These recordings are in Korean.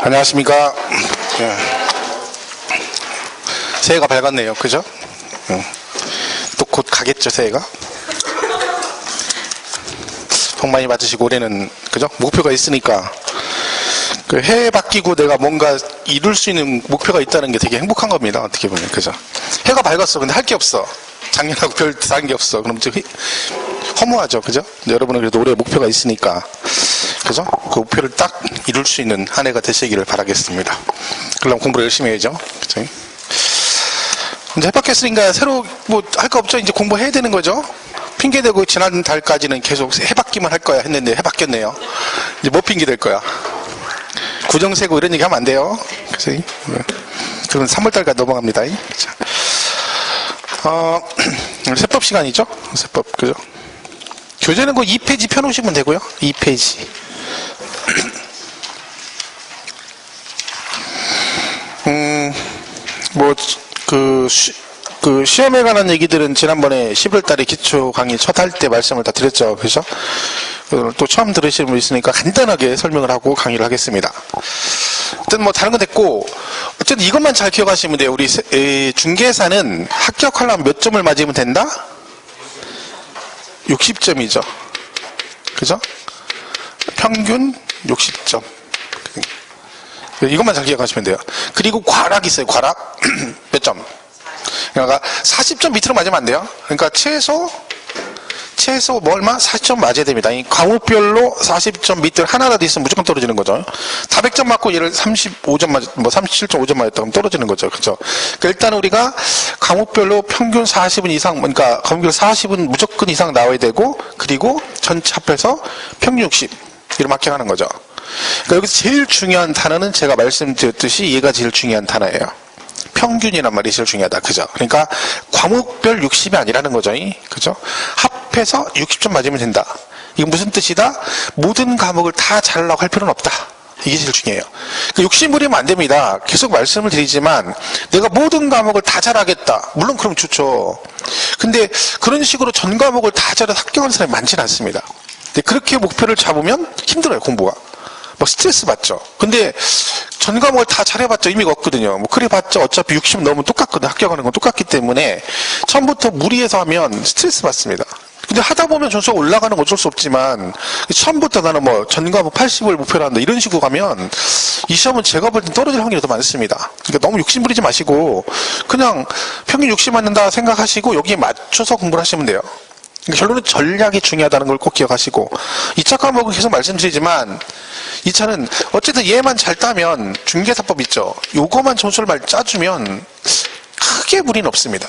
안녕하십니까. 새해가 밝았네요. 그죠? 또 곧 가겠죠, 새해가? 복 많이 받으시고 올해는 그죠? 목표가 있으니까 그 해에 바뀌고 내가 뭔가 이룰 수 있는 목표가 있다는 게 되게 행복한 겁니다. 어떻게 보면. 그죠? 해가 밝았어. 근데 할 게 없어. 작년하고 별 다른 게 없어. 그럼 좀 허무하죠. 그죠? 근데 여러분은 그래도 올해 목표가 있으니까 그죠? 그 목표를 딱 이룰 수 있는 한 해가 되시기를 바라겠습니다. 그럼 공부를 열심히 해야죠. 그죠? 이제 해 바뀌었으니까 새로 뭐 할 거 없죠. 이제 공부해야 되는 거죠. 핑계대고 지난 달까지는 계속 해 바뀌만 할 거야 했는데 해 바뀌었네요. 이제 뭐 핑계 댈 거야? 구정 세고 이런 얘기 하면 안 돼요. 그래서 그럼 3월달까지 넘어갑니다. 자, 세법 시간이죠. 세법 그죠? 교재는 그 2페이지 펴놓으시면 되고요. 2페이지. 그 시험에 관한 얘기들은 지난번에 10월 달에 기초 강의 첫 할 때 말씀을 다 드렸죠. 그죠? 또 처음 들으시는 분 있으니까 간단하게 설명을 하고 강의를 하겠습니다. 어쨌든 뭐 다른 건 됐고, 어쨌든 이것만 잘 기억하시면 돼요. 우리 중개사는 합격하려면 몇 점을 맞으면 된다? 60점이죠. 그죠? 평균 60점. 이것만 잘 기억하시면 돼요. 그리고 과락이 있어요. 과락. 몇 점? 그러니까 40점 밑으로 맞으면 안 돼요. 그러니까 최소 뭐 얼마? 40점 맞아야 됩니다. 이 과목별로 40점 밑으로 하나라도 있으면 무조건 떨어지는 거죠. 다 100점 맞고 얘를 35점 뭐 37.5점 맞았다 그러면 떨어지는 거죠. 그죠? 그러니까 일단 우리가 과목별로 평균 40은 이상, 그러니까 과목별 40은 무조건 이상 나와야 되고, 그리고 전체 합해서 평균 60. 이렇게 합격하는 거죠. 그러니까 여기서 제일 중요한 단어는 제가 말씀드렸듯이 얘가 제일 중요한 단어예요. 평균이란 말이 제일 중요하다. 그죠? 그러니까 과목별 60이 아니라는 거죠. 그죠? 합해서 60점 맞으면 된다. 이게 무슨 뜻이다? 모든 과목을 다 잘하려고 할 필요는 없다. 이게 제일 중요해요. 그러니까 욕심부리면 안 됩니다. 계속 말씀을 드리지만 내가 모든 과목을 다 잘하겠다. 물론 그럼 좋죠. 근데 그런 식으로 전 과목을 다 잘해서 합격하는 사람이 많지는 않습니다. 근데 그렇게 목표를 잡으면 힘들어요. 공부가. 막 스트레스 받죠. 근데 전 과목을 다 잘해봤자 의미가 없거든요. 뭐 그래봤자 어차피 60 넘으면 똑같거든. 합격하는 건 똑같기 때문에 처음부터 무리해서 하면 스트레스 받습니다. 근데 하다 보면 점수가 올라가는 건 어쩔 수 없지만 처음부터 나는 뭐 전 과목 80을 목표로 한다 이런 식으로 가면 이 시험은 제가 볼 땐 떨어질 확률이 더 많습니다. 그러니까 너무 욕심 부리지 마시고 그냥 평균 60 맞는다 생각하시고 여기에 맞춰서 공부를 하시면 돼요. 결론은 전략이 중요하다는 걸 꼭 기억하시고 2차 과목은 계속 말씀드리지만 2차는 어쨌든 얘만 잘 따면 중개사법 있죠. 요거만 점수를 말 짜주면 크게 무리는 없습니다.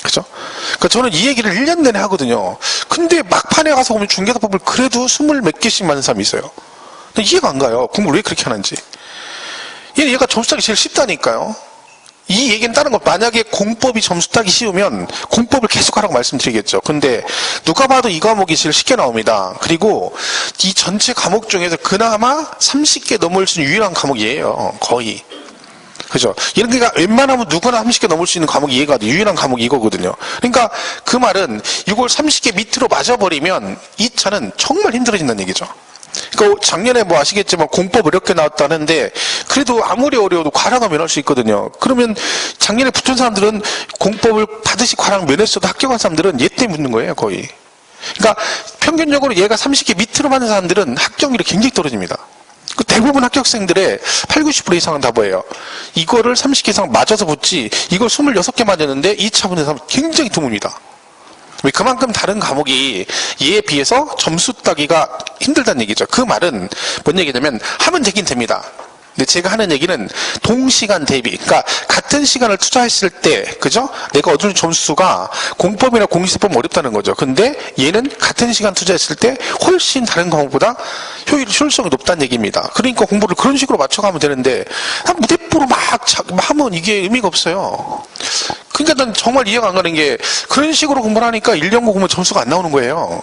그죠? 그러니까 저는 이 얘기를 1년 내내 하거든요. 근데 막판에 가서 보면 중개사법을 그래도 20몇 개씩 맞는 사람이 있어요. 근데 이해가 안 가요. 공부를 왜 그렇게 하는지. 얘가 점수 따기 제일 쉽다니까요. 이 얘기는 다른 거, 만약에 공법이 점수 따기 쉬우면 공법을 계속 하라고 말씀드리겠죠. 근데 누가 봐도 이 과목이 제일 쉽게 나옵니다. 그리고 이 전체 과목 중에서 그나마 30개 넘을 수 있는 유일한 과목이에요. 거의. 그죠? 이런 게 웬만하면 누구나 30개 넘을 수 있는 과목이 얘가 유일한 과목이 이거거든요. 그러니까 그 말은 이걸 30개 밑으로 맞아버리면 2차는 정말 힘들어진다는 얘기죠. 그러니까 작년에 뭐 아시겠지만 공법 어렵게 나왔다는데 그래도 아무리 어려워도 과락은 면할 수 있거든요. 그러면 작년에 붙은 사람들은 공법을 받으시 과락 면했어도 합격한 사람들은 얘 때문에 붙는 거예요. 거의. 그러니까 평균적으로 얘가 30개 밑으로 맞는 사람들은 합격률이 굉장히 떨어집니다. 대부분 합격생들의 80~90% 이상은 다 뭐예요? 이거를 30개 이상 맞아서 붙지 이걸 26개 맞았는데 2차 붙는 사람은 굉장히 드뭅니다. 왜 그만큼 다른 과목이 얘에 비해서 점수 따기가 힘들다는 얘기죠. 그 말은 뭔 얘기냐면 하면 되긴 됩니다. 근데 제가 하는 얘기는 동시간 대비, 그러니까 같은 시간을 투자했을 때, 그죠? 내가 얻을 점수가 공법이나 공시법 어렵다는 거죠. 근데 얘는 같은 시간 투자했을 때 훨씬 다른 과목보다 효율성이 높다는 얘기입니다. 그러니까 공부를 그런 식으로 맞춰가면 되는데 무대뽀로 막 하면 이게 의미가 없어요. 그러니까 난 정말 이해가 안 가는 게 그런 식으로 공부를 하니까 1년고 공부 점수가 안 나오는 거예요.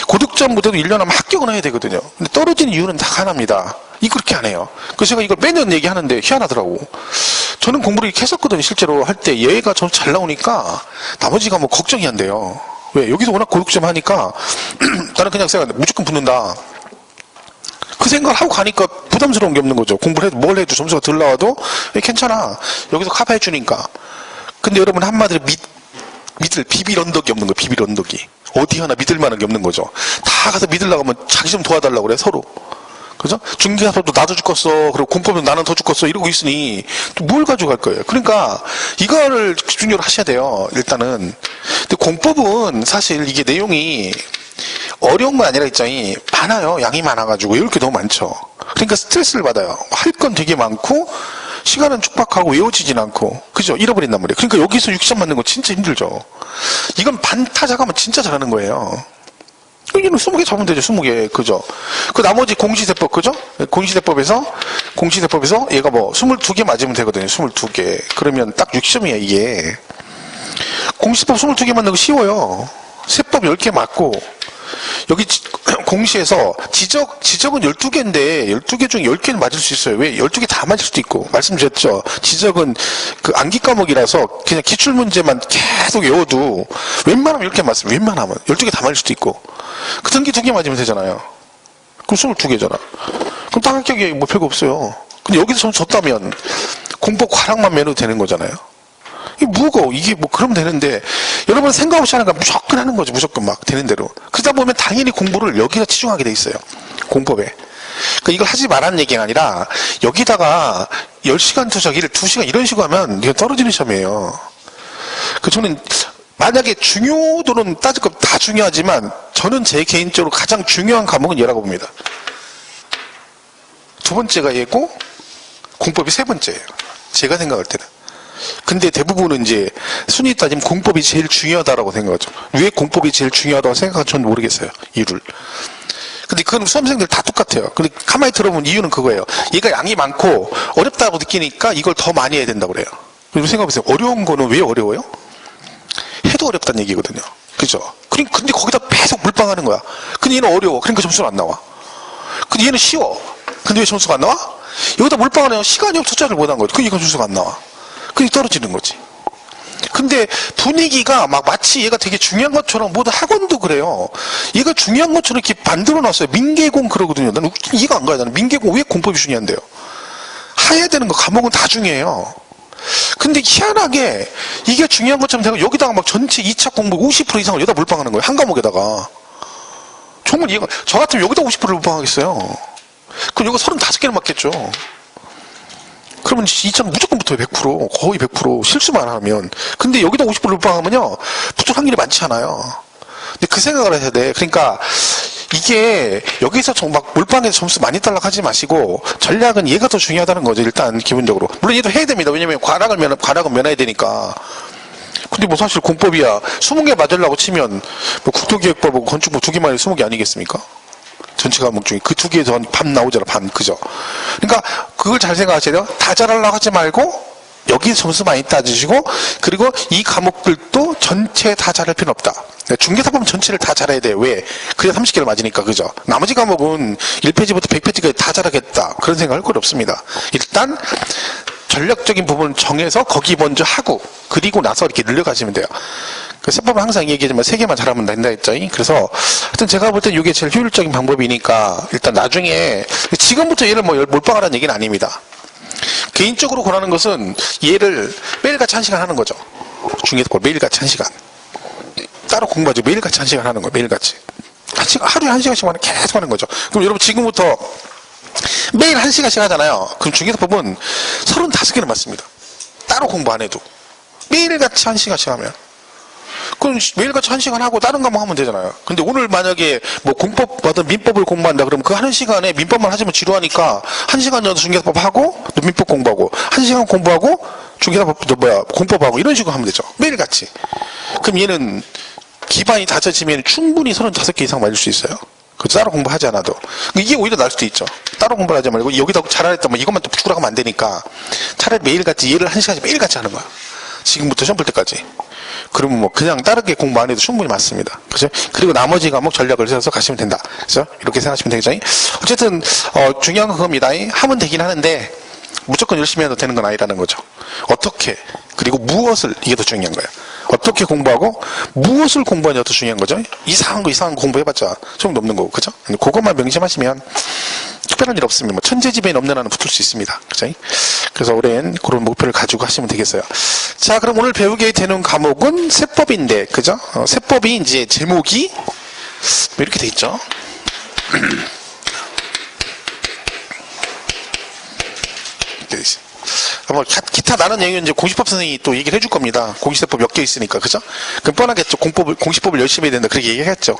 고득점 못해도 1년 하면 합격은 해야 되거든요. 근데 떨어지는 이유는 다 하나입니다. 이거 그렇게 안 해요. 그래서 제가 이걸 매년 얘기하는데 희한하더라고. 저는 공부를 이렇게 했었거든요. 실제로 할 때 얘가 점수 잘 나오니까 나머지가 뭐 걱정이 안 돼요. 왜? 여기서 워낙 고득점 하니까 나는 그냥 생각하는데 무조건 붙는다. 그 생각을 하고 가니까 부담스러운 게 없는 거죠. 공부를 해도 뭘 해도 점수가 덜 나와도 괜찮아. 여기서 커버해 주니까. 근데 여러분 한마디로 믿을 비빌 언덕이 없는 거예요. 비빌 언덕이. 어디 하나 믿을 만한 게 없는 거죠. 다 가서 믿으려고 하면 자기 좀 도와달라고 그래 서로. 그죠? 중개사도 나도 죽겠어. 그리고 공법은 나는 더 죽겠어. 이러고 있으니 또 뭘 가져갈 거예요. 그러니까 이거를 집중적으로 하셔야 돼요. 일단은. 근데 공법은 사실 이게 내용이 어려운 건 아니라 있잖니 많아요. 양이 많아가지고 이렇게 너무 많죠. 그러니까 스트레스를 받아요. 할 건 되게 많고 시간은 촉박하고 외워지진 않고 그죠? 잃어버린단 말이에요. 그러니까 여기서 60점 맞는 거 진짜 힘들죠. 이건 반타작하면 진짜 잘하는 거예요. 여기는 20개 잡으면 되죠. 20개 그죠? 그 나머지 공시대법 그죠? 공시대법에서 얘가 뭐 22개 맞으면 되거든요. 22개 그러면 딱 60점이야 이게. 공시법 22개 맞는 거 쉬워요. 세법 10개 맞고 여기 공시에서 지적은 12개인데 12개 중에 10개는 맞을 수 있어요. 왜? 12개 다 맞을 수도 있고 말씀드렸죠. 지적은 그 암기 과목이라서 그냥 기출문제만 계속 외워도 웬만하면 10개 맞으면 웬만하면 12개 다 맞을 수도 있고 그 등기 2개 맞으면 되잖아요. 그럼 22개잖아. 그럼 딱 합격이 뭐 별거 없어요. 근데 여기서 졌다면 공법 과락만 매도 되는 거잖아요. 이게 무거워. 이게 뭐 그러면 되는데 여러분 생각 없이 하는 거 무조건 하는 거죠. 무조건 막 되는 대로. 그러다 보면 당연히 공부를 여기서 치중하게 돼 있어요. 공법에. 그러니까 이걸 하지 말라는 얘기가 아니라 여기다가 10시간 투자기를 2시간 이런 식으로 하면 이게 떨어지는 시험이에요. 그 저는 만약에 중요도는 따질 거 다 중요하지만 저는 제 개인적으로 가장 중요한 과목은 얘라고 봅니다. 두 번째가 얘고 공법이 세 번째예요. 제가 생각할 때는. 근데 대부분은 이제 순위 따지면 공법이 제일 중요하다라고 생각하죠. 왜 공법이 제일 중요하다고 생각하는지 저는 모르겠어요. 이유를. 근데 그건 수험생들 다 똑같아요. 근데 가만히 들어보면 이유는 그거예요. 얘가 양이 많고 어렵다고 느끼니까 이걸 더 많이 해야 된다고 그래요. 그럼 생각해보세요. 어려운 거는 왜 어려워요? 해도 어렵다는 얘기거든요. 그죠? 근데 거기다 계속 물방하는 거야. 근데 얘는 어려워. 그러니까 점수가 안 나와. 근데 얘는 쉬워. 근데 왜 점수가 안 나와? 여기다 물방하면 시간이 없어 투자를 못한 거예요. 그러니까 점수가 안 나와. 그게 떨어지는 거지. 근데 분위기가 막 마치 얘가 되게 중요한 것처럼 모두 학원도 그래요. 얘가 중요한 것처럼 이렇게 만들어 놨어요. 민계공 그러거든요. 나는 이해가 안 가요. 나는 민계공 왜 공법이 중요한데요? 해야 되는 거 과목은 다 중요해요. 근데 희한하게 이게 중요한 것처럼 되고 여기다가 막 전체 2차 공부 50% 이상을 여기다 몰빵하는 거예요. 한 과목에다가. 정말 이해가, 저 같으면 여기다 50%를 몰빵하겠어요. 그럼 여기 35개를 맞겠죠. 그러면 2차 무조건 붙어요. 100%. 거의 100%. 실수만 하면. 근데 여기다 50% 몰빵하면요. 붙을 확률이 많지 않아요. 근데 그 생각을 해야 돼. 그러니까 이게 여기서 막 몰빵해서 점수 많이 딸락하지 마시고 전략은 얘가 더 중요하다는 거죠. 일단 기본적으로. 물론 얘도 해야 됩니다. 왜냐면 과락은 면해야 되니까. 근데 뭐 사실 공법이야 20개 맞으려고 치면 뭐 국토기획법하고 건축법 2개만 해도 20개 아니겠습니까? 전체 과목 중에 그 2개에서 밤 나오잖아. 밤. 그죠? 그러니까 그걸 잘 생각하셔야 돼요. 다 잘하려고 하지 말고 여기 점수 많이 따지시고 그리고 이 과목들도 전체 다 잘할 필요는 없다. 중개사 보면 전체를 다 잘해야 돼요. 왜? 그래야 30개를 맞으니까. 그죠? 나머지 과목은 1페이지부터 100페이지까지 다 잘하겠다. 그런 생각할 거 없습니다. 일단 전략적인 부분을 정해서 거기 먼저 하고 그리고 나서 이렇게 늘려가시면 돼요. 그 세법은 항상 얘기하지만 3개만 잘하면 된다 했죠. 그래서 하여튼 제가 볼 땐 이게 제일 효율적인 방법이니까 일단 나중에 지금부터 얘를 뭐 몰빵하라는 얘기는 아닙니다. 개인적으로 권하는 것은 얘를 매일같이 1시간 하는 거죠. 중개사 매일같이 1시간. 따로 공부하지 매일같이 1시간 하는 거예요. 매일같이. 하루에 1시간씩만 계속 하는 거죠. 그럼 여러분 지금부터 매일 1시간씩 하잖아요. 그럼 중개사법은 35개는 맞습니다. 따로 공부 안 해도. 매일같이 1시간씩 하면. 그럼 매일같이 1시간 하고 다른 과목 하면 되잖아요. 근데 오늘 만약에 뭐 공법 받은 민법을 공부한다 그러면 그 하는 시간에 민법만 하시면 지루하니까 1시간 정도 중개사법 하고 또 민법 공부하고 1시간 공부하고 중개사법 공법하고 이런 식으로 하면 되죠. 매일같이. 그럼 얘는 기반이 다져지면 충분히 35개 이상 맞을 수 있어요. 그 따로 공부하지 않아도. 이게 오히려 나을 수도 있죠. 따로 공부를 하지 말고 여기다 잘하랬다면 이것만 또 붙으라고 하면 안 되니까 차라리 매일같이 얘를 1시간씩 매일같이 하는 거야. 지금부터 시험 볼 때까지. 그러면 뭐 그냥 다르게 공부 안 해도 충분히 맞습니다. 그죠? 그리고 나머지 과목 전략을 세워서 가시면 된다. 그죠? 이렇게 생각하시면 되겠죠? 어쨌든 중요한 건 그겁니다. 하면 되긴 하는데 무조건 열심히 해도 되는 건 아니라는 거죠. 어떻게 그리고 무엇을 이게 더 중요한 거예요. 어떻게 공부하고 무엇을 공부하냐가 더 중요한 거죠. 이상한 거 공부해봤자 소용도 없는 거고. 그죠? 그것만 명심하시면 특별한 일 없습니다. 뭐 천재지변이 없는 한은 붙을 수 있습니다. 그죠? 그래서 올해는 그런 목표를 가지고 하시면 되겠어요. 자, 그럼 오늘 배우게 되는 과목은 세법인데, 그죠? 세법이 이제 제목이 이렇게 돼 있죠. 이렇게 돼 있어요. 뭐 기타 다른 내용은 이제 공시법 선생님이 또 얘기를 해줄 겁니다. 공시세법 몇 개 있으니까, 그죠? 그럼 뻔하겠죠. 공시법을 열심히 해야 된다. 그렇게 얘기했죠.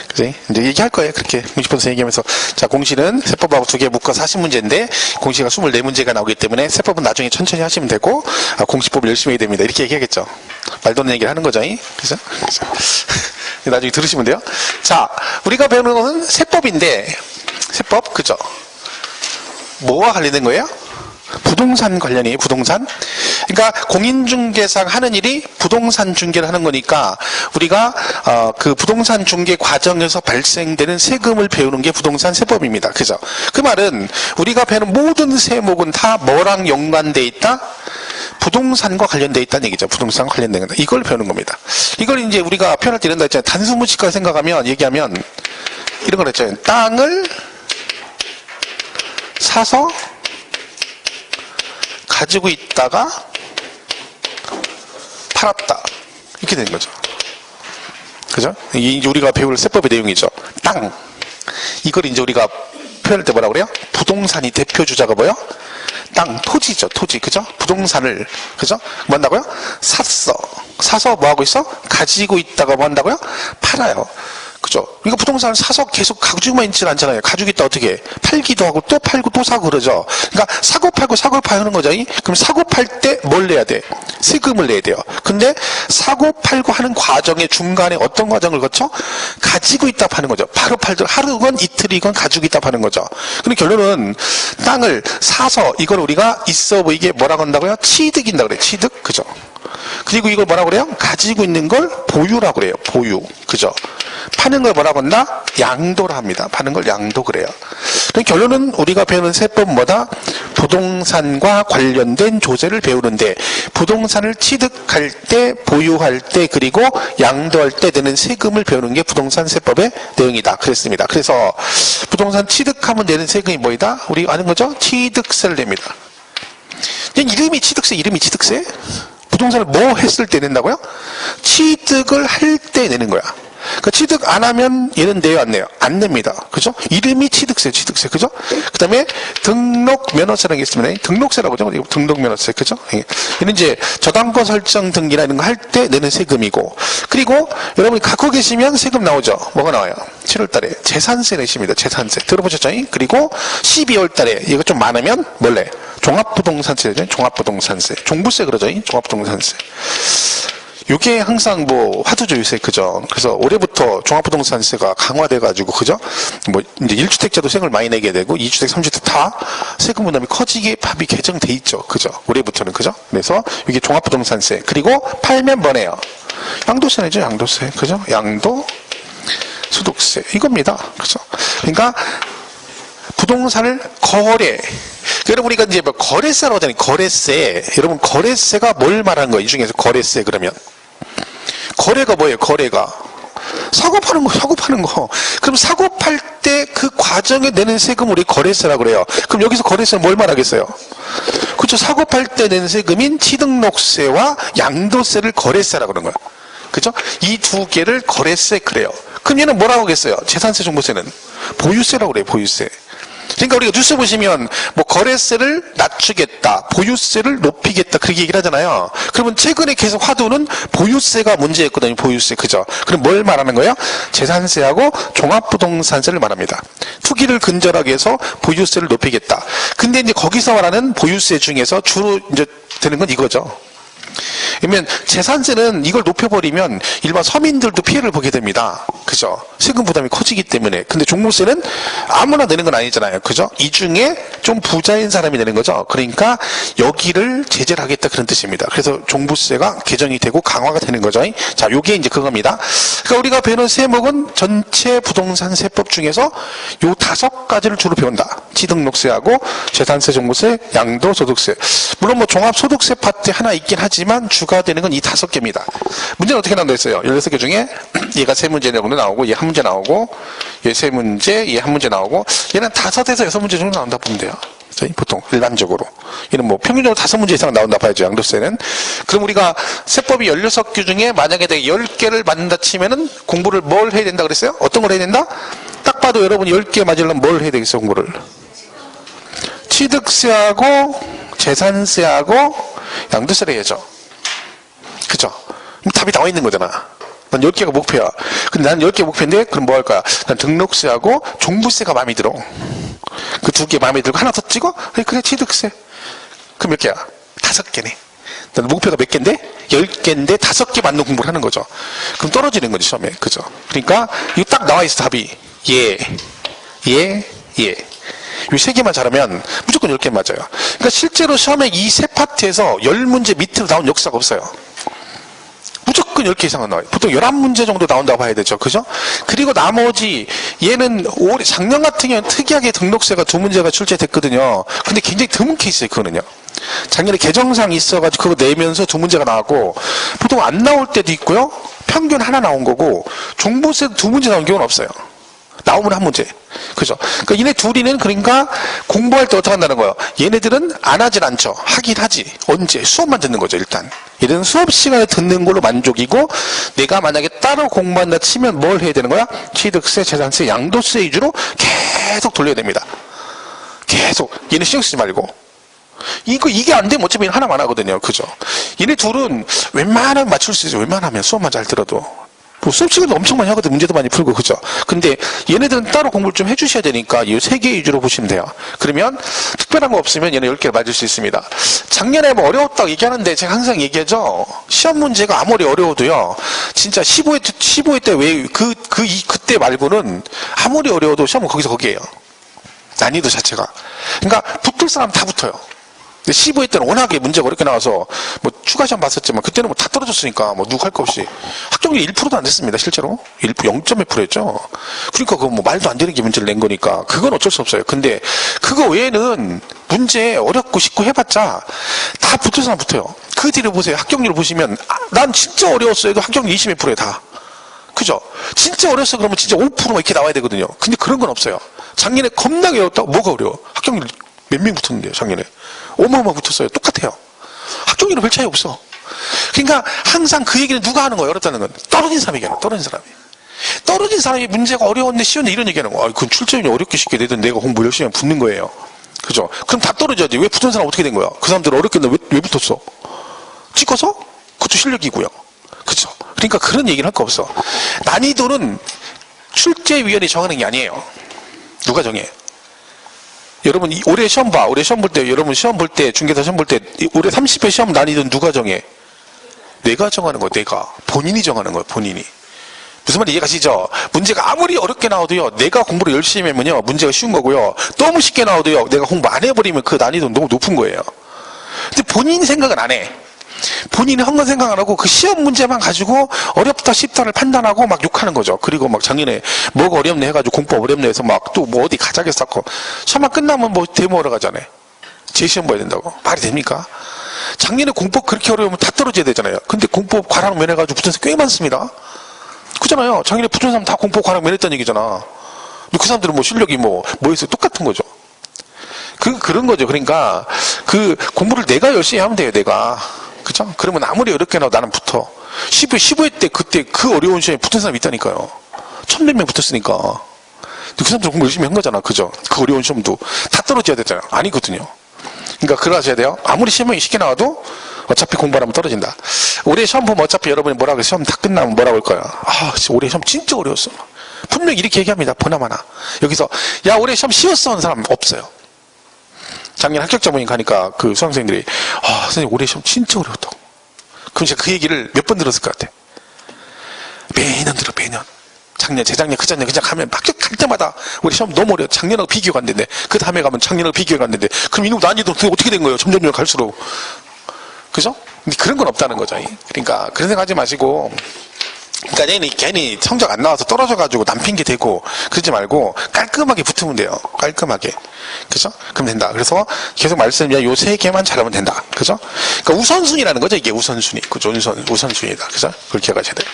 그지? 이제 얘기할 거예요. 그렇게 공시법 선생님 얘기하면서. 자, 공시는 세법하고 2개 묶어 40문제인데, 공시가 24문제가 나오기 때문에, 세법은 나중에 천천히 하시면 되고, 공시법을 열심히 해야 됩니다. 이렇게 얘기하겠죠. 말도 안 되는 얘기를 하는 거죠. 그죠? 나중에 들으시면 돼요. 자, 우리가 배우는 것은 세법인데, 세법, 그죠? 뭐와 관련된 거예요? 부동산 관련이에요. 부동산. 그러니까 공인중개사가 하는 일이 부동산 중개를 하는 거니까 우리가 그 부동산 중개 과정에서 발생되는 세금을 배우는 게 부동산 세법입니다. 그죠? 그 말은 우리가 배우는 모든 세목은 다 뭐랑 연관돼 있다? 부동산과 관련돼 있다는 얘기죠. 부동산과 관련된 거다. 이걸 배우는 겁니다. 이걸 이제 우리가 표현할 때 이런다 했잖아요. 단수무식과 생각하면 얘기하면 이런 걸 했잖아요. 땅을 사서 가지고 있다가 팔았다. 이렇게 되는 거죠. 그죠? 이제 우리가 배울 세법의 내용이죠. 땅. 이걸 이제 우리가 표현할 때 뭐라 그래요? 부동산이 대표 주자가 뭐요? 땅, 토지죠. 토지. 그죠? 부동산을, 그죠? 뭐 한다고요? 샀어. 사서 뭐 하고 있어? 가지고 있다가 뭐 한다고요? 팔아요. 그죠? 그러니까 부동산을 사서 계속 가지고만 있지는 않잖아요. 가지고 있다 어떻게 해? 팔기도 하고 또 팔고 또 사고 그러죠. 그러니까 사고 팔고 사고 팔고 하는 거죠. 그럼 사고 팔 때 뭘 내야 돼? 세금을 내야 돼요. 근데 사고 팔고 하는 과정의 중간에 어떤 과정을 거쳐? 가지고 있다 파는 거죠. 바로 팔든 하루건 이틀이건 가지고 있다 파는 거죠. 근데 결론은 땅을 사서 이걸 우리가 있어 보이게 뭐라고 한다고요? 취득인다 그래요. 취득. 그죠? 그리고 이걸 뭐라고 그래요? 가지고 있는 걸 보유라고 그래요. 보유. 그죠? 파는 걸 뭐라고 한다? 양도라 합니다. 파는 걸 양도 그래요. 그럼 결론은 우리가 배우는 세법은 뭐다? 부동산과 관련된 조세를 배우는데 부동산을 취득할 때, 보유할 때, 그리고 양도할 때 되는 세금을 배우는 게 부동산 세법의 내용이다. 그랬습니다. 그래서 부동산 취득하면 내는 세금이 뭐이다? 우리 아는 거죠? 취득세를 냅니다. 이름이 취득세, 이름이 취득세? 부동산을 뭐 했을 때 낸다고요? 취득을 할 때 내는 거야. 그 취득 안 하면 얘는 내요, 안 내요? 안 냅니다. 그죠? 이름이 취득세, 취득세. 그죠? 그 다음에 등록 면허세라는 게 있습니다. 등록세라고 하죠. 등록 면허세. 그죠? 얘는 이제 저당권 설정 등기나 이런 거 할 때 내는 세금이고. 그리고 여러분이 갖고 계시면 세금 나오죠. 뭐가 나와요? 7월 달에 재산세 내십니다. 재산세. 들어보셨죠? 그리고 12월 달에 이거 좀 많으면 뭘래? 종합부동산세죠. 종합부동산세. 종부세 그러죠. 종합부동산세. 요게 항상 뭐 화두죠, 요새. 그죠? 그래서 올해부터 종합부동산세가 강화돼가지고, 그죠? 뭐 이제 1주택자도 세금을 많이 내게 되고 2주택, 3주택 다 세금 부담이 커지게 법이 개정돼 있죠. 그죠? 올해부터는. 그죠? 그래서 이게 종합부동산세. 그리고 팔면 뭐네요? 양도세 내죠, 양도세. 그죠? 양도 소득세. 이겁니다. 그죠? 그러니까 부동산을 거래. 여러분 우리가 이제 뭐 거래세라고 하잖아요. 거래세. 여러분 거래세가 뭘 말하는 거예요? 이 중에서 거래세 그러면. 거래가 뭐예요? 거래가. 사고 파는 거, 사고 파는 거. 그럼 사고 팔 때 그 과정에 내는 세금 우리 거래세라고 그래요. 그럼 여기서 거래세는 뭘 말하겠어요? 그렇죠. 사고 팔 때 내는 세금인 취등록세와 양도세를 거래세라고 그러는 거예요. 그죠? 이 두 개를 거래세 그래요. 그럼 얘는 뭐라고 하겠어요? 재산세, 종부세는 보유세라고 그래요. 보유세. 그러니까 우리가 뉴스 보시면 뭐 거래세를 낮추겠다, 보유세를 높이겠다 그렇게 얘기를 하잖아요. 그러면 최근에 계속 화두는 보유세가 문제였거든요. 보유세. 그죠? 그럼 뭘 말하는 거예요? 재산세하고 종합부동산세를 말합니다. 투기를 근절하게 해서 보유세를 높이겠다. 근데 이제 거기서 말하는 보유세 중에서 주로 이제 되는 건 이거죠. 그러면 재산세는 이걸 높여버리면 일반 서민들도 피해를 보게 됩니다. 그죠? 세금 부담이 커지기 때문에. 근데 종부세는 아무나 내는 건 아니잖아요. 그죠? 이 중에 좀 부자인 사람이 내는 거죠. 그러니까 여기를 제재를 하겠다 그런 뜻입니다. 그래서 종부세가 개정이 되고 강화가 되는 거죠. 자, 요게 이제 그겁니다. 그러니까 우리가 배우는 세목은 전체 부동산 세법 중에서 요 5가지를 주로 배운다. 취등록세하고 재산세, 종부세, 양도소득세. 물론 뭐 종합소득세 파트 하나 있긴 하지만 하지만 주가 되는 건 이 5개입니다. 문제는 어떻게 나온다 했어요? 16개 중에 얘가 3문제 정도 나오고 얘 1문제 나오고 얘 3문제, 얘 1문제 나오고 얘는 5에서 6문제 정도 나온다 보면 돼요. 보통 일반적으로 얘는 뭐 평균적으로 5문제 이상 나온다 봐야죠. 양도세는. 그럼 우리가 세법이 16개 중에 만약에 내가 10개를 맞는다 치면은 공부를 뭘 해야 된다 그랬어요? 어떤 걸 해야 된다? 딱 봐도 여러분이 10개 맞으려면 뭘 해야 되겠어요? 공부를 취득세하고 재산세하고 양도세를 해야죠. 그죠? 답이 나와 있는 거잖아. 난 10개가 목표야. 근데 난 10개 목표인데 그럼 뭐 할 거야? 난 등록세하고 종부세가 마음에 들어. 그 2개 마음에 들고 하나 더 찍어? 그래 취득세. 그럼 몇 개야? 5개네. 난 목표가 몇 개인데? 10개인데 5개 맞는 공부를 하는 거죠. 그럼 떨어지는 거지 시험에. 그죠? 그러니까 이거 딱 나와 있어 답이. 예. 이 3개만 잘하면 무조건 10개 맞아요. 그러니까 실제로 시험에 이 세 파트에서 10문제 밑으로 나온 역사가 없어요. 무조건 10개 이상은 나와요. 보통 11문제 정도 나온다고 봐야 되죠. 그죠? 그리고 나머지 얘는 올해 작년 같은 경우는 특이하게 등록세가 2문제가 출제됐거든요. 근데 굉장히 드문 케이스예요. 그거는요. 작년에 개정상이 있어가지고 그거 내면서 2문제가 나왔고 보통 안 나올 때도 있고요. 평균 하나 나온 거고 종부세도 2문제 나온 경우는 없어요. 나오면 1문제. 그죠? 그러니까 얘네 둘이는 그러니까 공부할 때 어떻게 한다는 거예요? 얘네들은 안 하진 않죠. 하긴 하지. 언제? 수업만 듣는 거죠, 일단. 얘들은 수업 시간에 듣는 걸로 만족이고, 내가 만약에 따로 공부한다 치면 뭘 해야 되는 거야? 취득세, 재산세, 양도세 위주로 계속 돌려야 됩니다. 계속. 얘네 신경 쓰지 말고. 이게 안 되면 어차피 하나만 하거든요. 그죠? 얘네 둘은 웬만하면 맞출 수 있어요. 웬만하면 수업만 잘 들어도. 뭐 수업 시간도 엄청 많이 하거든. 문제도 많이 풀고. 그죠? 근데 얘네들은 따로 공부를 좀 해주셔야 되니까 이 3개 위주로 보시면 돼요. 그러면 특별한 거 없으면 얘네 10개를 맞을 수 있습니다. 작년에 뭐 어려웠다고 얘기하는데 제가 항상 얘기하죠. 시험 문제가 아무리 어려워도요. 진짜 15회 때 왜 그때 말고는 아무리 어려워도 시험은 거기서 거기에요. 난이도 자체가. 그러니까 붙을 사람 다 붙어요. 15회 때는 워낙에 문제가 어렵게 나와서 뭐 추가 시험 봤었지만 그때는 뭐 다 떨어졌으니까 뭐 누구 할 거 없이 합격률 1%도 안 됐습니다. 실제로 0.1%였죠. 그러니까 그거 뭐 말도 안 되는 게 문제를 낸 거니까 그건 어쩔 수 없어요. 근데 그거 외에는 문제 어렵고 쉽고 해봤자 다 붙을 사람 붙어요. 그 뒤를 보세요. 합격률 보시면 난 진짜 어려웠어요. 합격률 21%에 다. 그죠? 진짜 어려웠어 그러면 진짜 5% 이렇게 나와야 되거든요. 근데 그런 건 없어요. 작년에 겁나게 어렵다고 뭐가 어려워? 합격률 몇 명 붙었는데요, 작년에. 어마어마하게 붙었어요. 똑같아요. 합격률은 별 차이 없어. 그러니까 항상 그 얘기는 누가 하는 거예요? 어렵다는 건. 떨어진 사람이 얘기하는 거예요. 떨어진 사람이. 떨어진 사람이 문제가 어려웠는데 쉬웠는데 이런 얘기하는 거예요. 그건 출제율이 어렵게 쉽게 되든 내가 공부 열심히 하면 붙는 거예요. 그죠? 그럼 다 떨어져야지. 왜 붙은 사람 어떻게 된 거야? 그 사람들 어렵게 했는데 왜 붙었어? 찍어서? 그것도 실력이고요. 그죠? 그러니까 그런 얘기는 할 거 없어. 난이도는 출제위원회 정하는 게 아니에요. 누가 정해? 여러분 올해 시험 봐. 올해 시험 볼 때 여러분 시험 볼 때 중개사 시험 볼 때 올해 30회 시험 난이도는 누가 정해? 내가 정하는 거야. 내가. 본인이 정하는 거야. 본인이. 무슨 말인지 이해가시죠? 문제가 아무리 어렵게 나와도요. 내가 공부를 열심히 하면요. 문제가 쉬운 거고요. 너무 쉽게 나와도요. 내가 공부 안 해버리면 그 난이도는 너무 높은 거예요. 근데 본인 생각은 안 해. 본인이 한 건 생각 안 하고 그 시험 문제만 가지고 어렵다 쉽다를 판단하고 막 욕하는 거죠. 그리고 막 작년에 뭐가 어렵네 해가지고 공법 어렵네 해서 막 또 뭐 어디 가자게 쌓고 시험만 끝나면 뭐 데모하러 가잖아요. 재시험 봐야 된다고. 말이 됩니까? 작년에 공법 그렇게 어려우면 다 떨어져야 되잖아요. 근데 공법 과락 면해가지고 붙은 사람 꽤 많습니다. 그잖아요. 작년에 붙은 사람 다 공법 과락 면했다는 얘기잖아. 근데 그 사람들은 뭐 실력이 뭐 했어요? 똑같은 거죠. 그런 거죠. 그러니까 그 공부를 내가 열심히 하면 돼요. 내가. 그죠? 그러면 아무리 어렵게 나와도 나는 붙어. 15회 때 그때 그 어려운 시험에 붙은 사람이 있다니까요. 1000몇 명 붙었으니까. 그 사람들 공부 열심히 한 거잖아. 그죠? 그 어려운 시험도 다 떨어져야 되잖아요. 아니거든요. 그러니까 그러셔야 돼요. 아무리 시험이 쉽게 나와도 어차피 공부하면 떨어진다. 올해 시험 보면 어차피 여러분이 뭐라고 해요? 시험 다 끝나면 뭐라고 할 거야? 올해 시험 진짜 어려웠어. 분명히 이렇게 얘기합니다. 보나마나. 여기서 야 올해 시험 쉬웠어 하는 사람 없어요. 작년 합격자분이 가니까 그 수험생들이 선생님 올해 시험 진짜 어려웠다고. 그럼 제가 그 얘기를 몇 번 들었을 것 같아. 매년 들어 매년. 작년, 재작년, 그작년 그냥 가면 합격할 때마다 우리 시험 너무 어려워. 작년하고 비교가 안 된대. 그 다음에 가면 작년하고 비교가 안 된대. 그럼 이놈 난이도 어떻게 된 거예요? 점점 갈수록. 그죠? 근데 그런 건 없다는 거죠. 그러니까 그런 생각 하지 마시고 그러니까 괜히 성적 안 나와서 떨어져가지고 남 핑계 대고 그러지 말고 깔끔하게 붙으면 돼요. 깔끔하게. 그죠? 그럼 된다. 그래서 계속 말씀드리면 요 세 개만 잘하면 된다. 그죠? 그러니까 우선순위라는 거죠. 이게 우선순위. 그죠? 우선순위다. 그죠? 그렇게 가셔야 돼요.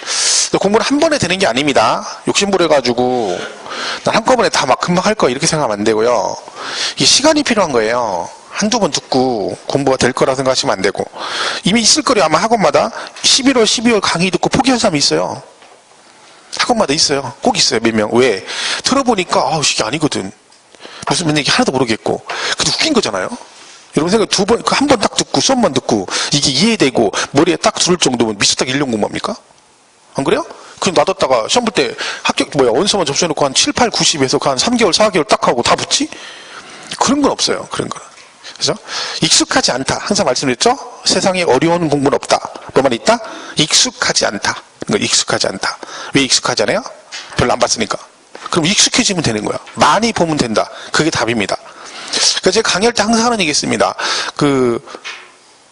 공부는 한 번에 되는 게 아닙니다. 욕심부려가지고 난 한꺼번에 다 막 금방 할 거야. 이렇게 생각하면 안 되고요. 이게 시간이 필요한 거예요. 한두 번 듣고 공부가 될 거라 생각하시면 안 되고 이미 있을 거예요. 아마 학원마다 11월, 12월 강의 듣고 포기한 사람이 있어요. 학원마다 있어요. 꼭 있어요. 몇 명. 왜? 들어보니까 이게 아니거든. 무슨 얘기 하나도 모르겠고 근데 웃긴 거잖아요. 여러분 생각 한 번 딱 듣고 수업만 듣고 이게 이해되고 머리에 딱 들을 정도면 미스딱 1년 공부합니까? 안 그래요? 그럼 놔뒀다가 시험 볼 때 원서만 접수해놓고 한 7, 8, 90에서 한 3개월, 4개월 딱 하고 다 붙지? 그런 건 없어요. 그런 거는. 그죠? 익숙하지 않다. 항상 말씀드렸죠? 세상에 어려운 공부는 없다. 뭐만 있다? 익숙하지 않다. 그러니까 익숙하지 않다. 왜 익숙하지 않아요? 별로 안 봤으니까. 그럼 익숙해지면 되는 거야. 많이 보면 된다. 그게 답입니다. 그래서 제가 강의할 때 항상 하는 얘기 있습니다.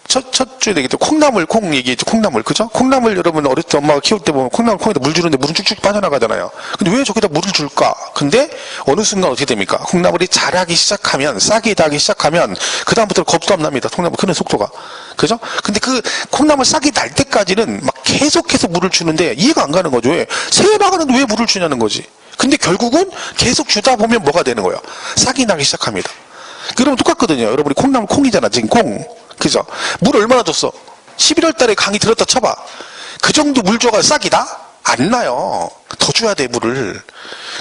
첫 주에 얘기했죠. 콩 얘기했죠. 콩나물. 그죠? 콩나물 여러분 어렸을 때 엄마가 키울 때 보면 콩나물 콩에다 물 주는데 물은 쭉쭉 빠져나가잖아요. 근데 왜 저기다 물을 줄까? 근데 어느 순간 어떻게 됩니까? 콩나물이 자라기 시작하면, 싹이 나기 시작하면, 그다음부터 겁도 안 납니다. 콩나물 크는 속도가. 그죠? 근데 그 콩나물 싹이 날 때까지는 막 계속해서 물을 주는데 이해가 안 가는 거죠. 왜? 새해 나가는데 왜 물을 주냐는 거지. 근데 결국은 계속 주다 보면 뭐가 되는 거예요? 싹이 나기 시작합니다. 그러면 똑같거든요. 여러분이 콩나물 콩이잖아. 지금 콩. 그죠? 물 얼마나 줬어? 11월 달에 강의 들었다 쳐봐. 그 정도 물 줘가 싹이 나? 안 나요. 더 줘야 돼, 물을.